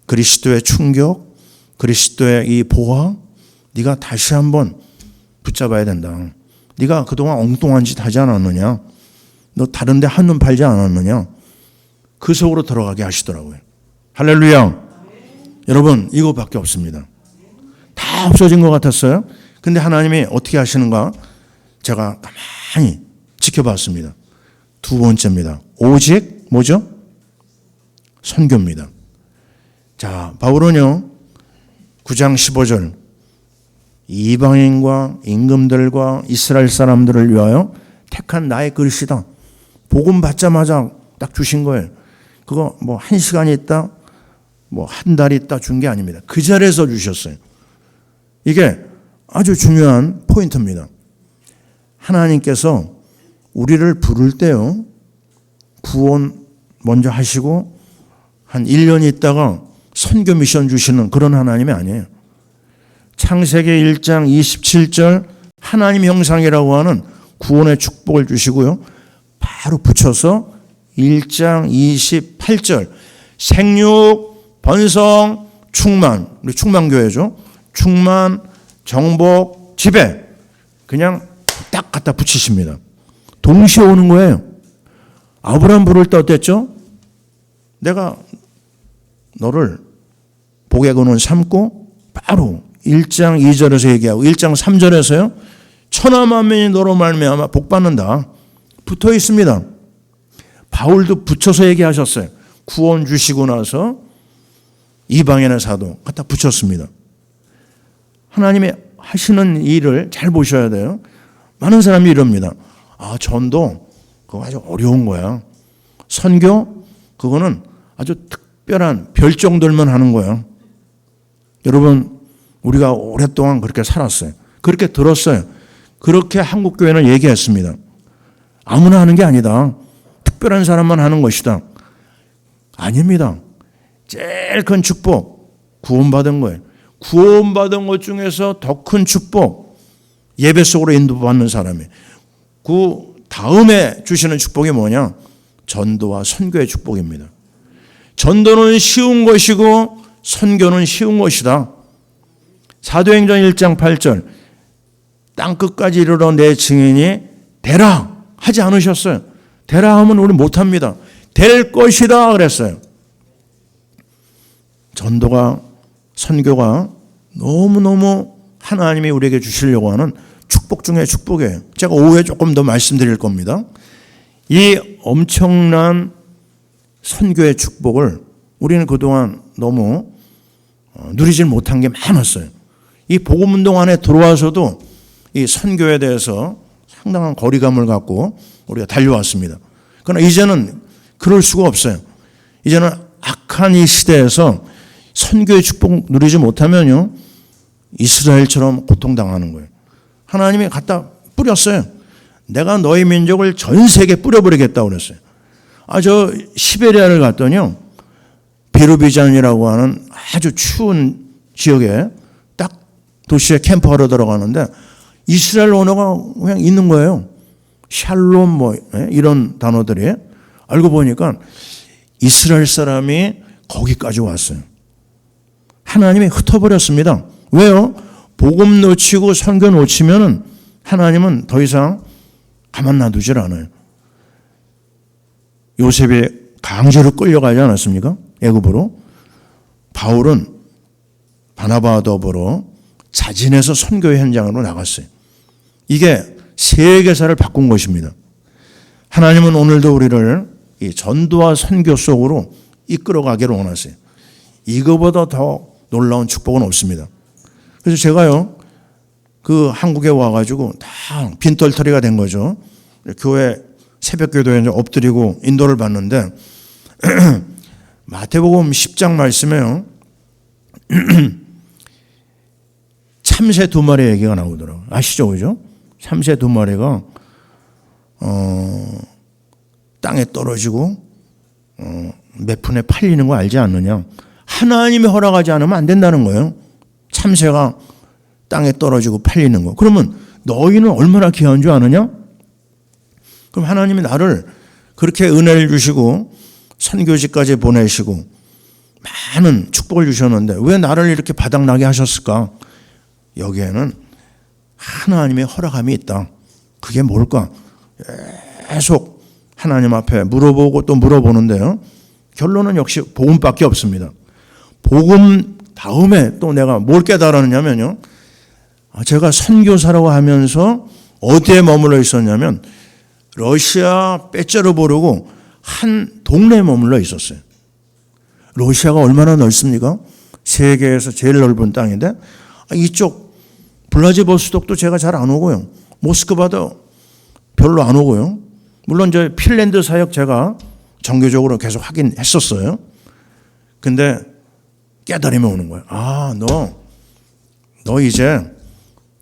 그리스도의 충격, 그리스도의 이 보화, 네가 다시 한번 붙잡아야 된다. 네가 그동안 엉뚱한 짓 하지 않았느냐? 너 다른 데 한눈 팔지 않았느냐? 그 속으로 들어가게 하시더라고요. 할렐루야. 여러분, 이거밖에 없습니다. 다 없어진 것 같았어요. 근데 하나님이 어떻게 하시는가? 제가 가만히 지켜봤습니다. 두 번째입니다. 오직 뭐죠? 선교입니다. 자, 바울은요 9장 15절 이방인과 임금들과 이스라엘 사람들을 위하여 택한 나의 그릇이다. 복음 받자마자 딱 주신 거예요. 그거 뭐 1시간이 있다, 뭐 한 달이 있다 준 게 아닙니다. 그 자리에서 주셨어요. 이게 아주 중요한 포인트입니다. 하나님께서 우리를 부를 때요, 구원 먼저 하시고 한 1년 있다가 선교 미션 주시는 그런 하나님이 아니에요. 창세기 1장 27절 하나님 형상이라고 하는 구원의 축복을 주시고요. 바로 붙여서 1장 28절 생육, 번성, 충만, 우리 충만교회죠. 충만, 정복, 지배 그냥 딱 갖다 붙이십니다. 동시에 오는 거예요. 아브라함 부를 때 어땠죠? 내가 너를 복의 근원 삼고 바로 1장 2절에서 얘기하고 1장 3절에서요. 천하 만민이 너로 말미암아 복 받는다. 붙어 있습니다. 바울도 붙여서 얘기하셨어요. 구원 주시고 나서 이방인의 사도 갖다 붙였습니다. 하나님이 하시는 일을 잘 보셔야 돼요. 많은 사람이 이럽니다. 아, 전도 그거 아주 어려운 거야. 선교 그거는 아주 특별한 별종들만 하는 거야. 여러분, 우리가 오랫동안 그렇게 살았어요. 그렇게 들었어요. 그렇게 한국교회는 얘기했습니다. 아무나 하는 게 아니다. 특별한 사람만 하는 것이다. 아닙니다. 제일 큰 축복, 구원받은 거예요. 구원받은 것 중에서 더 큰 축복, 예배 속으로 인도받는 사람이. 그 다음에 주시는 축복이 뭐냐? 전도와 선교의 축복입니다. 전도는 쉬운 것이고 선교는 쉬운 것이다. 사도행전 1장 8절 땅끝까지 이르러 내 증인이 되라 하지 않으셨어요. 되라 하면 우리 못합니다. 될 것이다 그랬어요. 전도가 선교가 너무너무 하나님이 우리에게 주시려고 하는 축복 중에 축복이에요. 제가 오후에 조금 더 말씀드릴 겁니다. 이 엄청난 선교의 축복을 우리는 그동안 너무 누리질 못한 게 많았어요. 이 복음운동 안에 들어와서도 이 선교에 대해서 상당한 거리감을 갖고 우리가 달려왔습니다. 그러나 이제는 그럴 수가 없어요. 이제는 악한 이 시대에서 선교의 축복 누리지 못하면요, 이스라엘처럼 고통당하는 거예요. 하나님이 갖다 뿌렸어요. 내가 너희 민족을 전 세계에 뿌려버리겠다고 그랬어요. 저 시베리아를 갔더니요, 비르비잔이라고 하는 아주 추운 지역에 딱 도시에 캠프하러 들어가는데 이스라엘 언어가 그냥 있는 거예요. 샬롬 뭐 이런 단어들이. 알고 보니까 이스라엘 사람이 거기까지 왔어요. 하나님이 흩어버렸습니다. 왜요? 복음 놓치고 선교 놓치면은 하나님은 더 이상 가만 놔두질 않아요. 요셉이 강제로 끌려가지 않았습니까? 애굽으로. 바울은 바나바와 더불어 자진해서 선교 현장으로 나갔어요. 이게 세계사를 바꾼 것입니다. 하나님은 오늘도 우리를 이 전도와 선교 속으로 이끌어가기를 원하세요. 이거보다 더 놀라운 축복은 없습니다. 그래서 제가요, 그 한국에 와가지고 다 빈털터리가 된 거죠. 교회 새벽기도에 이제 엎드리고 인도를 받는데 마태복음 10장 말씀에요. 참새 2마리 얘기가 나오더라고요. 아시죠? 그죠? 참새 2마리가 땅에 떨어지고 몇 푼에 팔리는 거 알지 않느냐? 하나님이 허락하지 않으면 안 된다는 거예요. 참새가 땅에 떨어지고 팔리는 거. 그러면 너희는 얼마나 귀한 줄 아느냐? 그럼 하나님이 나를 그렇게 은혜를 주시고 선교지까지 보내시고 많은 축복을 주셨는데 왜 나를 이렇게 바닥나게 하셨을까? 여기에는 하나님의 허락함이 있다. 그게 뭘까? 계속 하나님 앞에 물어보고 또 물어보는데요. 결론은 역시 복음밖에 없습니다. 복음 다음에 또 내가 뭘 깨달았냐면요. 제가 선교사라고 하면서 어디에 머물러 있었냐면 러시아 빼짜르보르고 한 동네에 머물러 있었어요. 러시아가 얼마나 넓습니까? 세계에서 제일 넓은 땅인데 이쪽 블라디보스톡도 제가 잘 안 오고요. 모스크바도 별로 안 오고요. 물론 저 핀란드 사역 제가 정기적으로 계속 하긴 했었어요. 근데 깨달음이 오는 거예요. 너 이제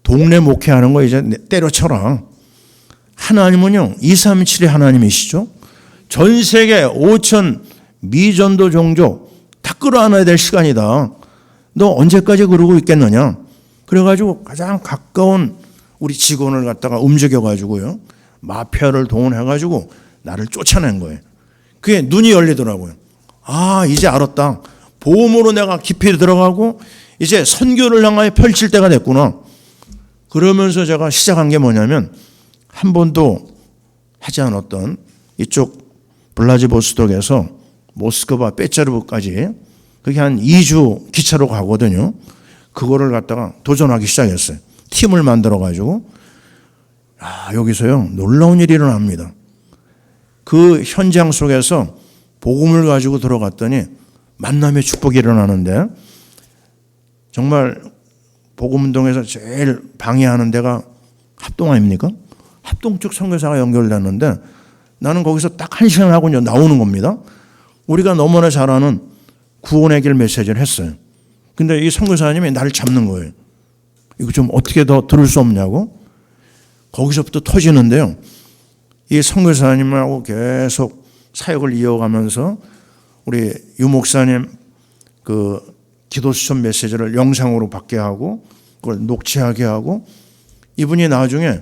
동네 목회하는 거 이제 때려쳐라. 하나님은요 237의 하나님이시죠. 전 세계 5천 미전도 종족 다 끌어안아야 될 시간이다. 너 언제까지 그러고 있겠느냐. 그래가지고 가장 가까운 우리 직원을 갖다가 움직여가지고요 마피아를 동원해가지고 나를 쫓아낸 거예요. 그게 눈이 열리더라고요. 이제 알았다. 보험으로 내가 깊이 들어가고 이제 선교를 향하여 펼칠 때가 됐구나. 그러면서 제가 시작한 게 뭐냐면 한 번도 하지 않았던 이쪽 블라디보스톡에서 모스크바 빼짜르보까지 그게 한 2주 기차로 가거든요. 그거를 갖다가 도전하기 시작했어요. 팀을 만들어 가지고 여기서요 놀라운 일이 일어납니다. 그 현장 속에서 복음을 가지고 들어갔더니 만남의 축복이 일어나는데 정말 복음운동에서 제일 방해하는 데가 합동 아닙니까? 합동 쪽 선교사가 연결됐는데 나는 거기서 딱 1시간 하고 이제 나오는 겁니다. 우리가 너무나 잘 아는 구원의 길 메시지를 했어요. 근데 이 선교사님이 나를 잡는 거예요. 이거 좀 어떻게 더 들을 수 없냐고. 거기서부터 터지는데요. 이 선교사님하고 계속 사역을 이어가면서 우리 유 목사님 그 기도 수천 메시지를 영상으로 받게 하고 그걸 녹취하게 하고 이분이 나중에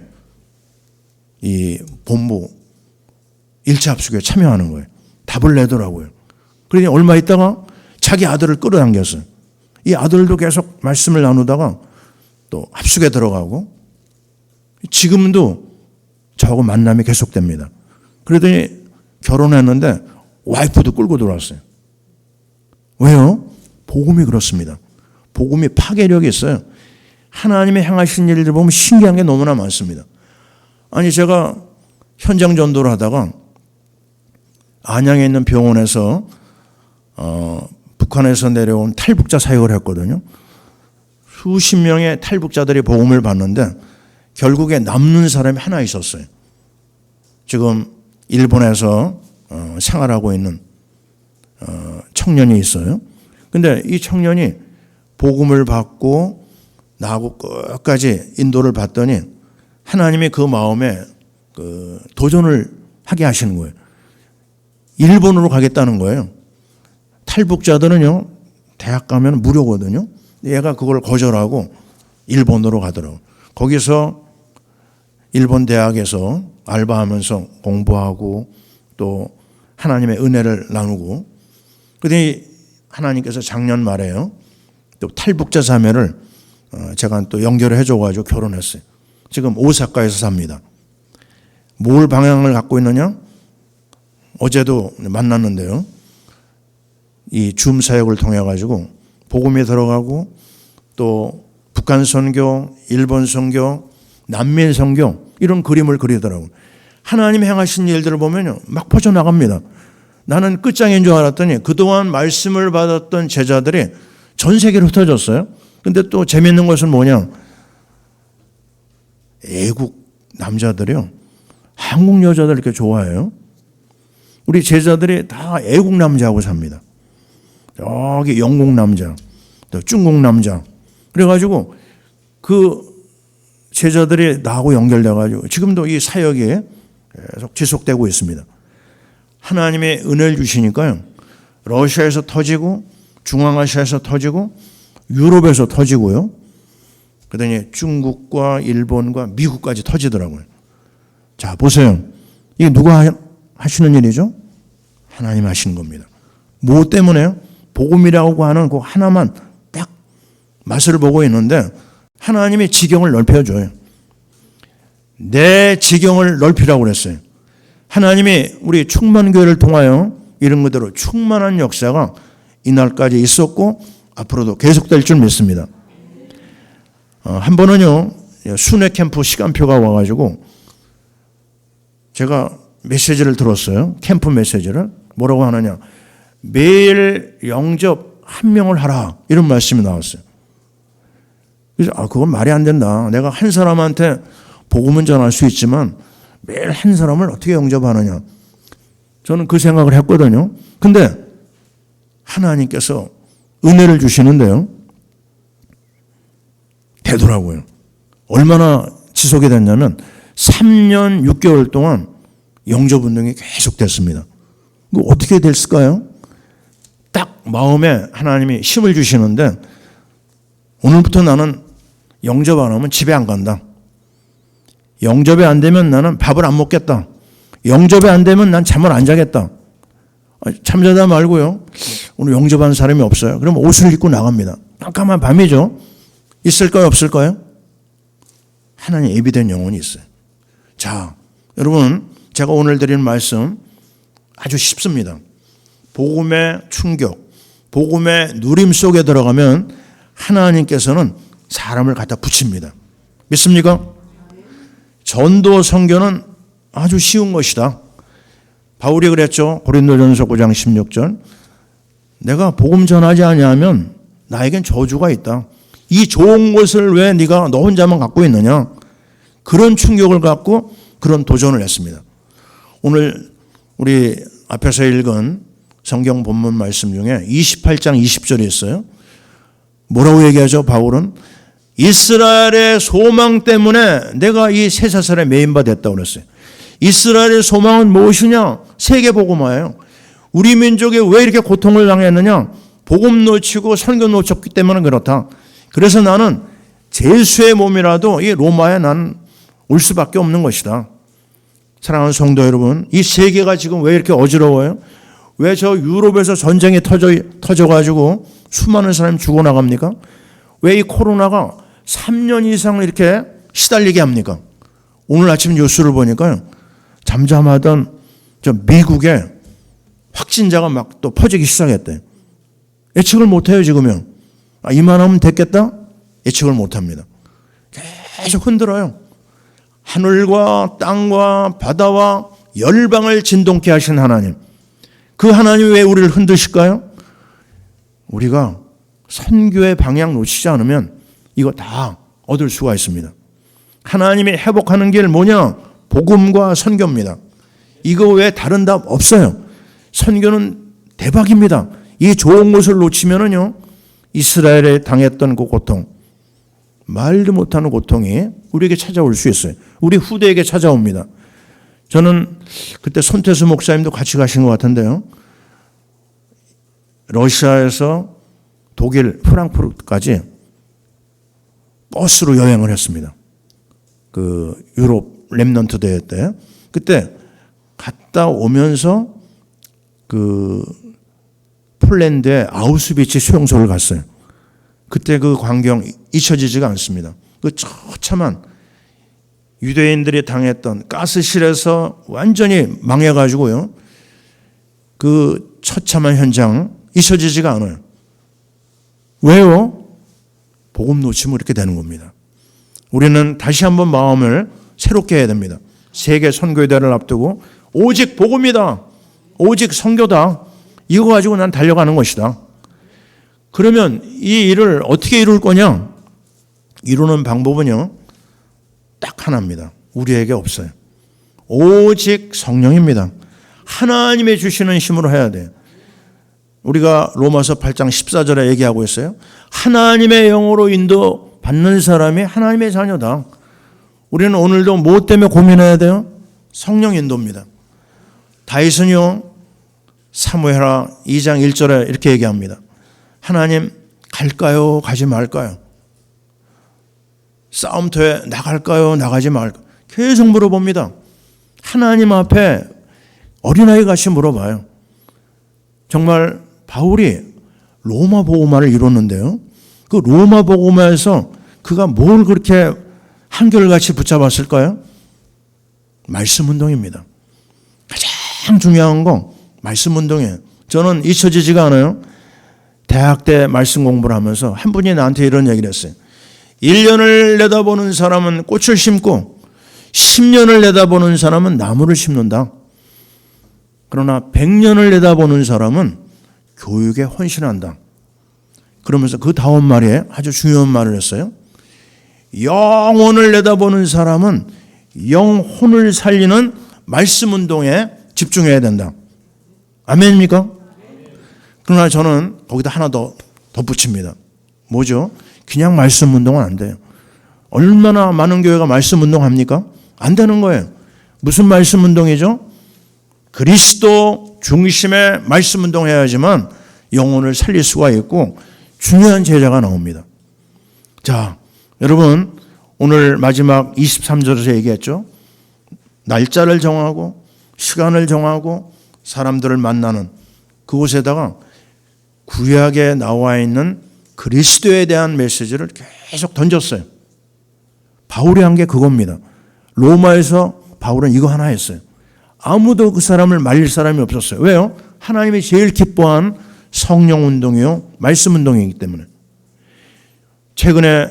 이 본부 1차 합숙에 참여하는 거예요. 답을 내더라고요. 그러니 얼마 있다가 자기 아들을 끌어당겼어요. 이 아들도 계속 말씀을 나누다가 또 합숙에 들어가고 지금도 저하고 만남이 계속됩니다. 그러더니 결혼했는데 와이프도 끌고 들어왔어요. 왜요? 복음이 그렇습니다. 복음이 파괴력이 있어요. 하나님의 행하신 일들 보면 신기한 게 너무나 많습니다. 아니 제가 현장 전도를 하다가 안양에 있는 병원에서 북한에서 내려온 탈북자 사역을 했거든요. 수십 명의 탈북자들이 복음을 받는데 결국에 남는 사람이 하나 있었어요. 지금 일본에서 생활하고 있는 청년이 있어요. 근데 이 청년이 복음을 받고 나하고 끝까지 인도를 받더니 하나님이 그 마음에 그 도전을 하게 하시는 거예요. 일본으로 가겠다는 거예요. 탈북자들은요 대학 가면 무료거든요. 얘가 그걸 거절하고 일본으로 가더라고요. 거기서 일본 대학에서 알바하면서 공부하고 또 하나님의 은혜를 나누고 그러더니 하나님께서 작년 말에요 또 탈북자 자매를 제가 또 연결을 해줘가지고 결혼했어요. 지금 오사카에서 삽니다. 뭘 방향을 갖고 있느냐? 어제도 만났는데요. 이 줌 사역을 통해 가지고 복음에 들어가고 또 북한 선교, 일본 선교, 남미 선교 이런 그림을 그리더라고요. 하나님 행하신 일들을 보면요 막 퍼져나갑니다. 나는 끝장인 줄 알았더니 그동안 말씀을 받았던 제자들이 전 세계로 흩어졌어요. 근데 또 재밌는 것은 뭐냐? 애국 남자들이요 한국 여자들 이렇게 좋아해요. 우리 제자들이 다 애국 남자하고 삽니다. 여기 영국 남자, 또 중국 남자. 그래가지고 그 제자들이 나하고 연결돼가지고 지금도 이 사역이 계속 지속되고 있습니다. 하나님의 은혜를 주시니까요. 러시아에서 터지고 중앙아시아에서 터지고 유럽에서 터지고요. 그다음에 중국과 일본과 미국까지 터지더라고요. 자, 보세요. 이게 누가 하시는 일이죠? 하나님 하시는 겁니다. 뭐 때문에요? 복음이라고 하는 그 하나만 딱 맛을 보고 있는데 하나님이 지경을 넓혀줘요. 내 지경을 넓히라고 그랬어요. 하나님이 우리 충만교회를 통하여 이런 그대로 충만한 역사가 이날까지 있었고 앞으로도 계속될 줄 믿습니다. 한 번은요, 순회 캠프 시간표가 와가지고 제가 메시지를 들었어요. 캠프 메시지를. 뭐라고 하느냐. 매일 영접 1명을 하라. 이런 말씀이 나왔어요. 그래서 그건 말이 안 된다. 내가 한 사람한테 복음은 전할 수 있지만 매일 한 사람을 어떻게 영접하느냐. 저는 그 생각을 했거든요. 근데 하나님께서 은혜를 주시는데요. 되더라고요. 얼마나 지속이 됐냐면 3년 6개월 동안 영접 운동이 계속 됐습니다. 이거 어떻게 됐을까요? 딱 마음에 하나님이 힘을 주시는데 오늘부터 나는 영접 안 하면 집에 안 간다. 영접이 안 되면 나는 밥을 안 먹겠다. 영접이 안 되면 난 잠을 안 자겠다. 잠자다 말고요. 오늘 영접하는 사람이 없어요. 그럼 옷을 입고 나갑니다. 깜깜한 밤이죠. 있을까요? 없을까요? 하나님 예비된 영혼이 있어요. 자, 여러분 제가 오늘 드리는 말씀 아주 쉽습니다. 복음의 충격, 복음의 누림 속에 들어가면 하나님께서는 사람을 갖다 붙입니다. 믿습니까? 전도 선교는 아주 쉬운 것이다. 바울이 그랬죠. 고린도전서 9장 16절. 내가 복음 전하지 아니하면 나에겐 저주가 있다. 이 좋은 것을 왜 네가 너 혼자만 갖고 있느냐. 그런 충격을 갖고 그런 도전을 했습니다. 오늘 우리 앞에서 읽은 성경 본문 말씀 중에 28장 20절이 있어요. 뭐라고 얘기하죠? 바울은 이스라엘의 소망 때문에 내가 이 쇠사슬에 매인 바 됐다고 그랬어요. 이스라엘의 소망은 무엇이냐? 세계복음화예요. 우리 민족이 왜 이렇게 고통을 당했느냐? 복음 놓치고 선교 놓쳤기 때문에 그렇다. 그래서 나는 제수의 몸이라도 이 로마에 나는 올 수밖에 없는 것이다. 사랑하는 성도 여러분, 이 세계가 지금 왜 이렇게 어지러워요? 왜 저 유럽에서 전쟁이 터져가지고 수많은 사람이 죽어나갑니까? 왜 이 코로나가 3년 이상 이렇게 시달리게 합니까? 오늘 아침 뉴스를 보니까요. 잠잠하던 저 미국에 확진자가 막 또 퍼지기 시작했대요. 예측을 못해요, 지금요. 이만하면 됐겠다? 예측을 못합니다. 계속 흔들어요. 하늘과 땅과 바다와 열방을 진동케 하신 하나님. 그 하나님이 왜 우리를 흔드실까요? 우리가 선교의 방향 놓치지 않으면 이거 다 얻을 수가 있습니다. 하나님이 회복하는 길 뭐냐? 복음과 선교입니다. 이거 외에 다른 답 없어요. 선교는 대박입니다. 이 좋은 것을 놓치면은요, 이스라엘에 당했던 그 고통, 말도 못하는 고통이 우리에게 찾아올 수 있어요. 우리 후대에게 찾아옵니다. 저는 그때 손태수 목사님도 같이 가신 것 같은데요. 러시아에서 독일 프랑크푸르트까지 버스로 여행을 했습니다. 그 유럽 렘넌트 대회 때. 그때 갔다 오면서 그 폴란드의 아우슈비츠 수용소를 갔어요. 그때 그 광경 잊혀지지가 않습니다. 그 처참한 유대인들이 당했던 가스실에서 완전히 망해가지고요. 그 처참한 현장 잊혀지지가 않아요. 왜요? 복음 놓치면 이렇게 되는 겁니다. 우리는 다시 한번 마음을 새롭게 해야 됩니다. 세계 선교대회를 앞두고 오직 복음이다. 오직 선교다. 이거 가지고 난 달려가는 것이다. 그러면 이 일을 어떻게 이룰 거냐? 이루는 방법은요, 딱 하나입니다. 우리에게 없어요. 오직 성령입니다. 하나님의 주시는 힘으로 해야 돼요. 우리가 로마서 8장 14절에 얘기하고 있어요. 하나님의 영으로 인도 받는 사람이 하나님의 자녀다. 우리는 오늘도 무엇 때문에 고민해야 돼요? 성령 인도입니다. 다윗은요, 사무엘하 2장 1절에 이렇게 얘기합니다. 하나님 갈까요? 가지 말까요? 싸움터에 나갈까요? 나가지 말까요? 계속 물어봅니다. 하나님 앞에 어린아이 같이 물어봐요. 정말 바울이 로마 복음화를 이뤘는데요. 그 로마 복음화에서 그가 뭘 그렇게 한결같이 붙잡았을까요? 말씀 운동입니다. 가장 중요한 건 말씀 운동이에요. 저는 잊혀지지가 않아요. 대학 때 말씀 공부를 하면서 한 분이 나한테 이런 얘기를 했어요. 1년을 내다보는 사람은 꽃을 심고 10년을 내다보는 사람은 나무를 심는다. 그러나 100년을 내다보는 사람은 교육에 헌신한다. 그러면서 그 다음 말에 아주 중요한 말을 했어요. 영혼을 내다보는 사람은 영혼을 살리는 말씀 운동에 집중해야 된다. 아멘입니까? 그러나 저는 거기다 하나 더 덧붙입니다. 뭐죠? 그냥 말씀 운동은 안 돼요. 얼마나 많은 교회가 말씀 운동합니까? 안 되는 거예요. 무슨 말씀 운동이죠? 그리스도 중심의 말씀 운동해야지만 영혼을 살릴 수가 있고 중요한 제자가 나옵니다. 자, 여러분 오늘 마지막 23절에서 얘기했죠. 날짜를 정하고 시간을 정하고 사람들을 만나는 그곳에다가 구약에 나와 있는 그리스도에 대한 메시지를 계속 던졌어요. 바울이 한 게 그겁니다. 로마에서 바울은 이거 하나 했어요. 아무도 그 사람을 말릴 사람이 없었어요. 왜요? 하나님이 제일 기뻐한 성령 운동이요, 말씀 운동이기 때문에. 최근에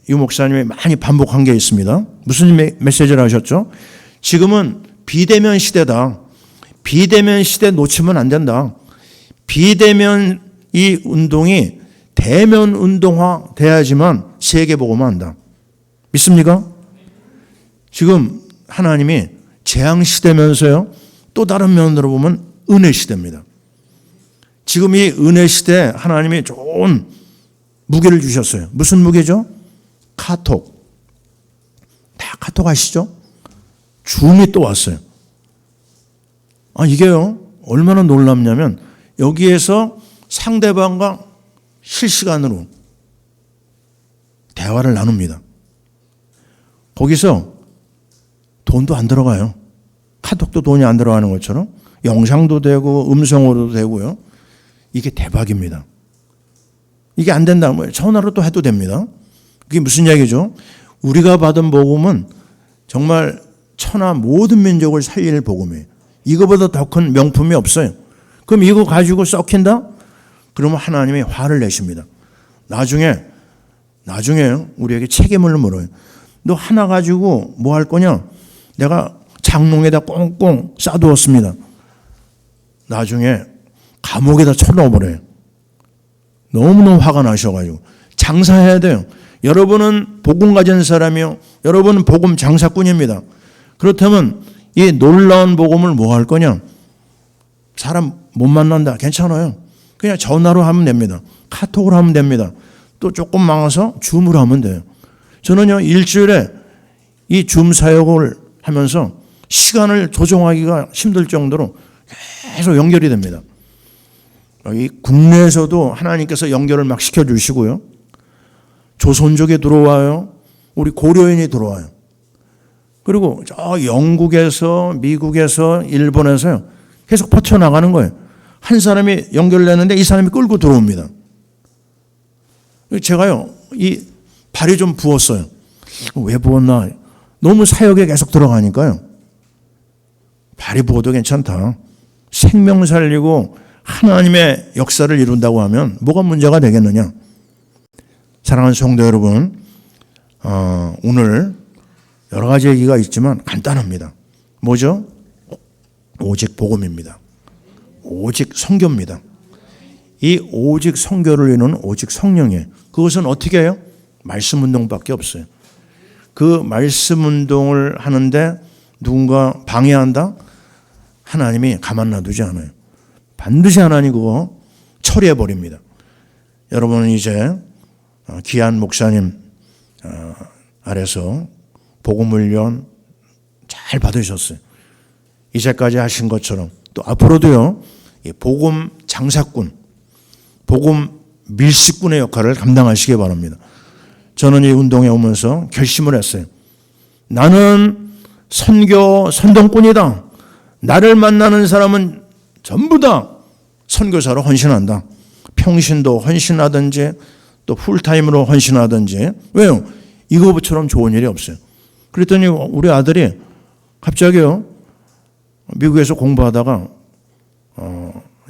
유 목사님이 많이 반복한 게 있습니다. 무슨 메시지를 하셨죠? 지금은 비대면 시대다. 비대면 시대 놓치면 안 된다. 비대면 이 운동이 대면 운동화 돼야지만 세계 복음화 한다. 믿습니까? 지금 하나님이 재앙 시대면서요, 또 다른 면으로 보면 은혜 시대입니다. 지금 이 은혜 시대에 하나님이 좋은 무기를 주셨어요. 무슨 무기죠? 카톡. 다 카톡 아시죠? 줌이 또 왔어요. 이게요, 얼마나 놀랍냐면 여기에서 상대방과 실시간으로 대화를 나눕니다. 거기서 돈도 안 들어가요. 카톡도 돈이 안 들어가는 것처럼 영상도 되고 음성으로도 되고요. 이게 대박입니다. 이게 안 된다면 전화로 또 해도 됩니다. 그게 무슨 얘기죠? 우리가 받은 복음은 정말 천하 모든 민족을 살릴 복음이에요. 이거보다 더 큰 명품이 없어요. 그럼 이거 가지고 썩힌다? 그러면 하나님이 화를 내십니다. 나중에 우리에게 책임을 물어요. 너 하나 가지고 뭐 할 거냐? 내가 장롱에다 꽁꽁 싸두었습니다. 나중에 감옥에다 쳐넣어버려요. 너무너무 화가 나셔가지고. 장사해야 돼요. 여러분은 복음 가진 사람이요, 여러분은 복음 장사꾼입니다. 그렇다면 이 놀라운 복음을 뭐 할 거냐? 사람 못 만난다. 괜찮아요. 그냥 전화로 하면 됩니다. 카톡으로 하면 됩니다. 또 조금 망해서 줌으로 하면 돼요. 저는요, 일주일에 이 줌 사역을 하면서 시간을 조정하기가 힘들 정도로 계속 연결이 됩니다. 이 국내에서도 하나님께서 연결을 막 시켜주시고요. 조선족이 들어와요. 우리 고려인이 들어와요. 그리고 저 영국에서, 미국에서, 일본에서요, 계속 퍼쳐나가는 거예요. 한 사람이 연결되는데 이 사람이 끌고 들어옵니다. 제가요, 이 발이 좀 부었어요. 왜 부었나? 너무 사역에 계속 들어가니까요. 발이 부어도 괜찮다. 생명 살리고 하나님의 역사를 이룬다고 하면 뭐가 문제가 되겠느냐? 사랑하는 성도 여러분, 오늘 여러 가지 얘기가 있지만 간단합니다. 뭐죠? 오직 복음입니다. 오직 성교입니다. 이 오직 성교를 이루는 오직 성령이에요. 그것은 어떻게 해요? 말씀 운동밖에 없어요. 그 말씀 운동을 하는데 누군가 방해한다? 하나님이 가만 놔두지 않아요. 반드시 하나님 그거 처리해 버립니다. 여러분은 이제 귀한 목사님 아래서 복음 훈련 잘 받으셨어요. 이제까지 하신 것처럼 또 앞으로도요, 복음 장사꾼, 복음 밀수꾼의 역할을 감당하시기 바랍니다. 저는 이 운동에 오면서 결심을 했어요. 나는 선동꾼이다. 나를 만나는 사람은 전부 다 선교사로 헌신한다. 평신도 헌신하든지 또 풀타임으로 헌신하든지. 왜요? 이거처럼 좋은 일이 없어요. 그랬더니 우리 아들이 갑자기요, 미국에서 공부하다가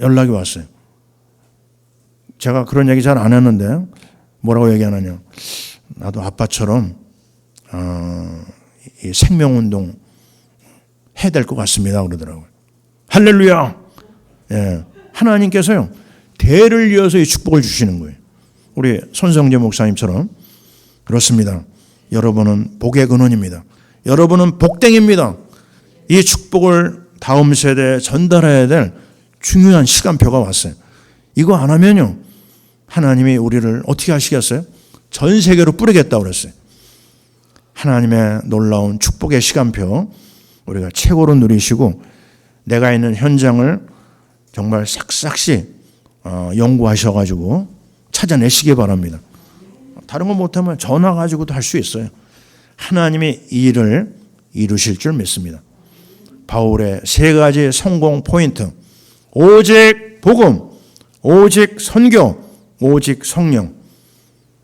연락이 왔어요. 제가 그런 얘기 잘 안 했는데 뭐라고 얘기하느냐. 나도 아빠처럼 이 생명운동 해야 될 것 같습니다. 그러더라고요. 할렐루야. 예. 하나님께서요, 대를 이어서 이 축복을 주시는 거예요. 우리 손성재 목사님처럼. 그렇습니다. 여러분은 복의 근원입니다. 여러분은 복댕입니다. 이 축복을 다음 세대에 전달해야 될 중요한 시간표가 왔어요. 이거 안 하면요, 하나님이 우리를 어떻게 하시겠어요? 전 세계로 뿌리겠다고 그랬어요. 하나님의 놀라운 축복의 시간표 우리가 최고로 누리시고, 내가 있는 현장을 정말 싹싹시 연구하셔가지고 찾아내시기 바랍니다. 다른 거 못하면 전화 가지고도 할 수 있어요. 하나님이 이 일을 이루실 줄 믿습니다. 바울의 세 가지 성공 포인트: 오직 복음, 오직 선교, 오직 성령.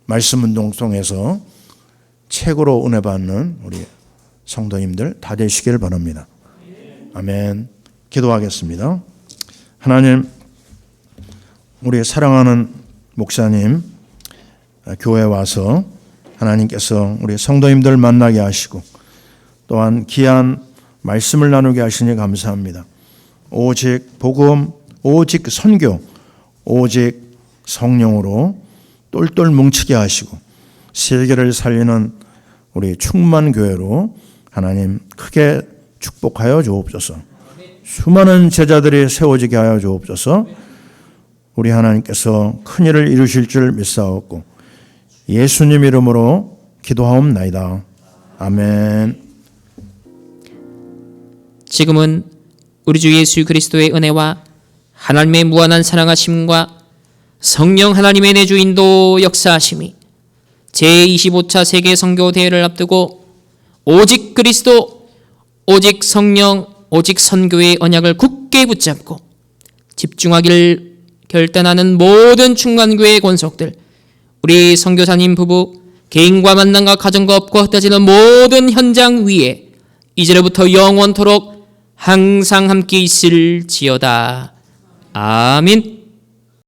말씀 운동 속에서 최고로 은혜 받는 우리 성도님들 다 되시길 바랍니다. 아멘. 기도하겠습니다. 하나님, 우리 사랑하는 목사님 교회에 와서 하나님께서 우리 성도님들 만나게 하시고 또한 귀한 말씀을 나누게 하시니 감사합니다. 오직 복음, 오직 선교, 오직 성령으로 똘똘 뭉치게 하시고 세계를 살리는 우리 충만교회로 하나님 크게 축복하여 주옵소서. 수많은 제자들이 세워지게 하여 주옵소서. 우리 하나님께서 큰일을 이루실 줄 믿사옵고 예수님 이름으로 기도하옵나이다. 아멘. 지금은 우리 주 예수 그리스도의 은혜와 하나님의 무한한 사랑하심과 성령 하나님의 내주 인도 역사하심이 제25차 세계 선교 대회를 앞두고 오직 그리스도, 오직 성령, 오직 선교의 언약을 굳게 붙잡고 집중하기를 결단하는 모든 충만교회의 권속들, 우리 선교사님 부부, 개인과 만남과 가정과 업과 흩어지는 모든 현장 위에 이제로부터 영원토록 항상 함께 있을지어다. 아멘.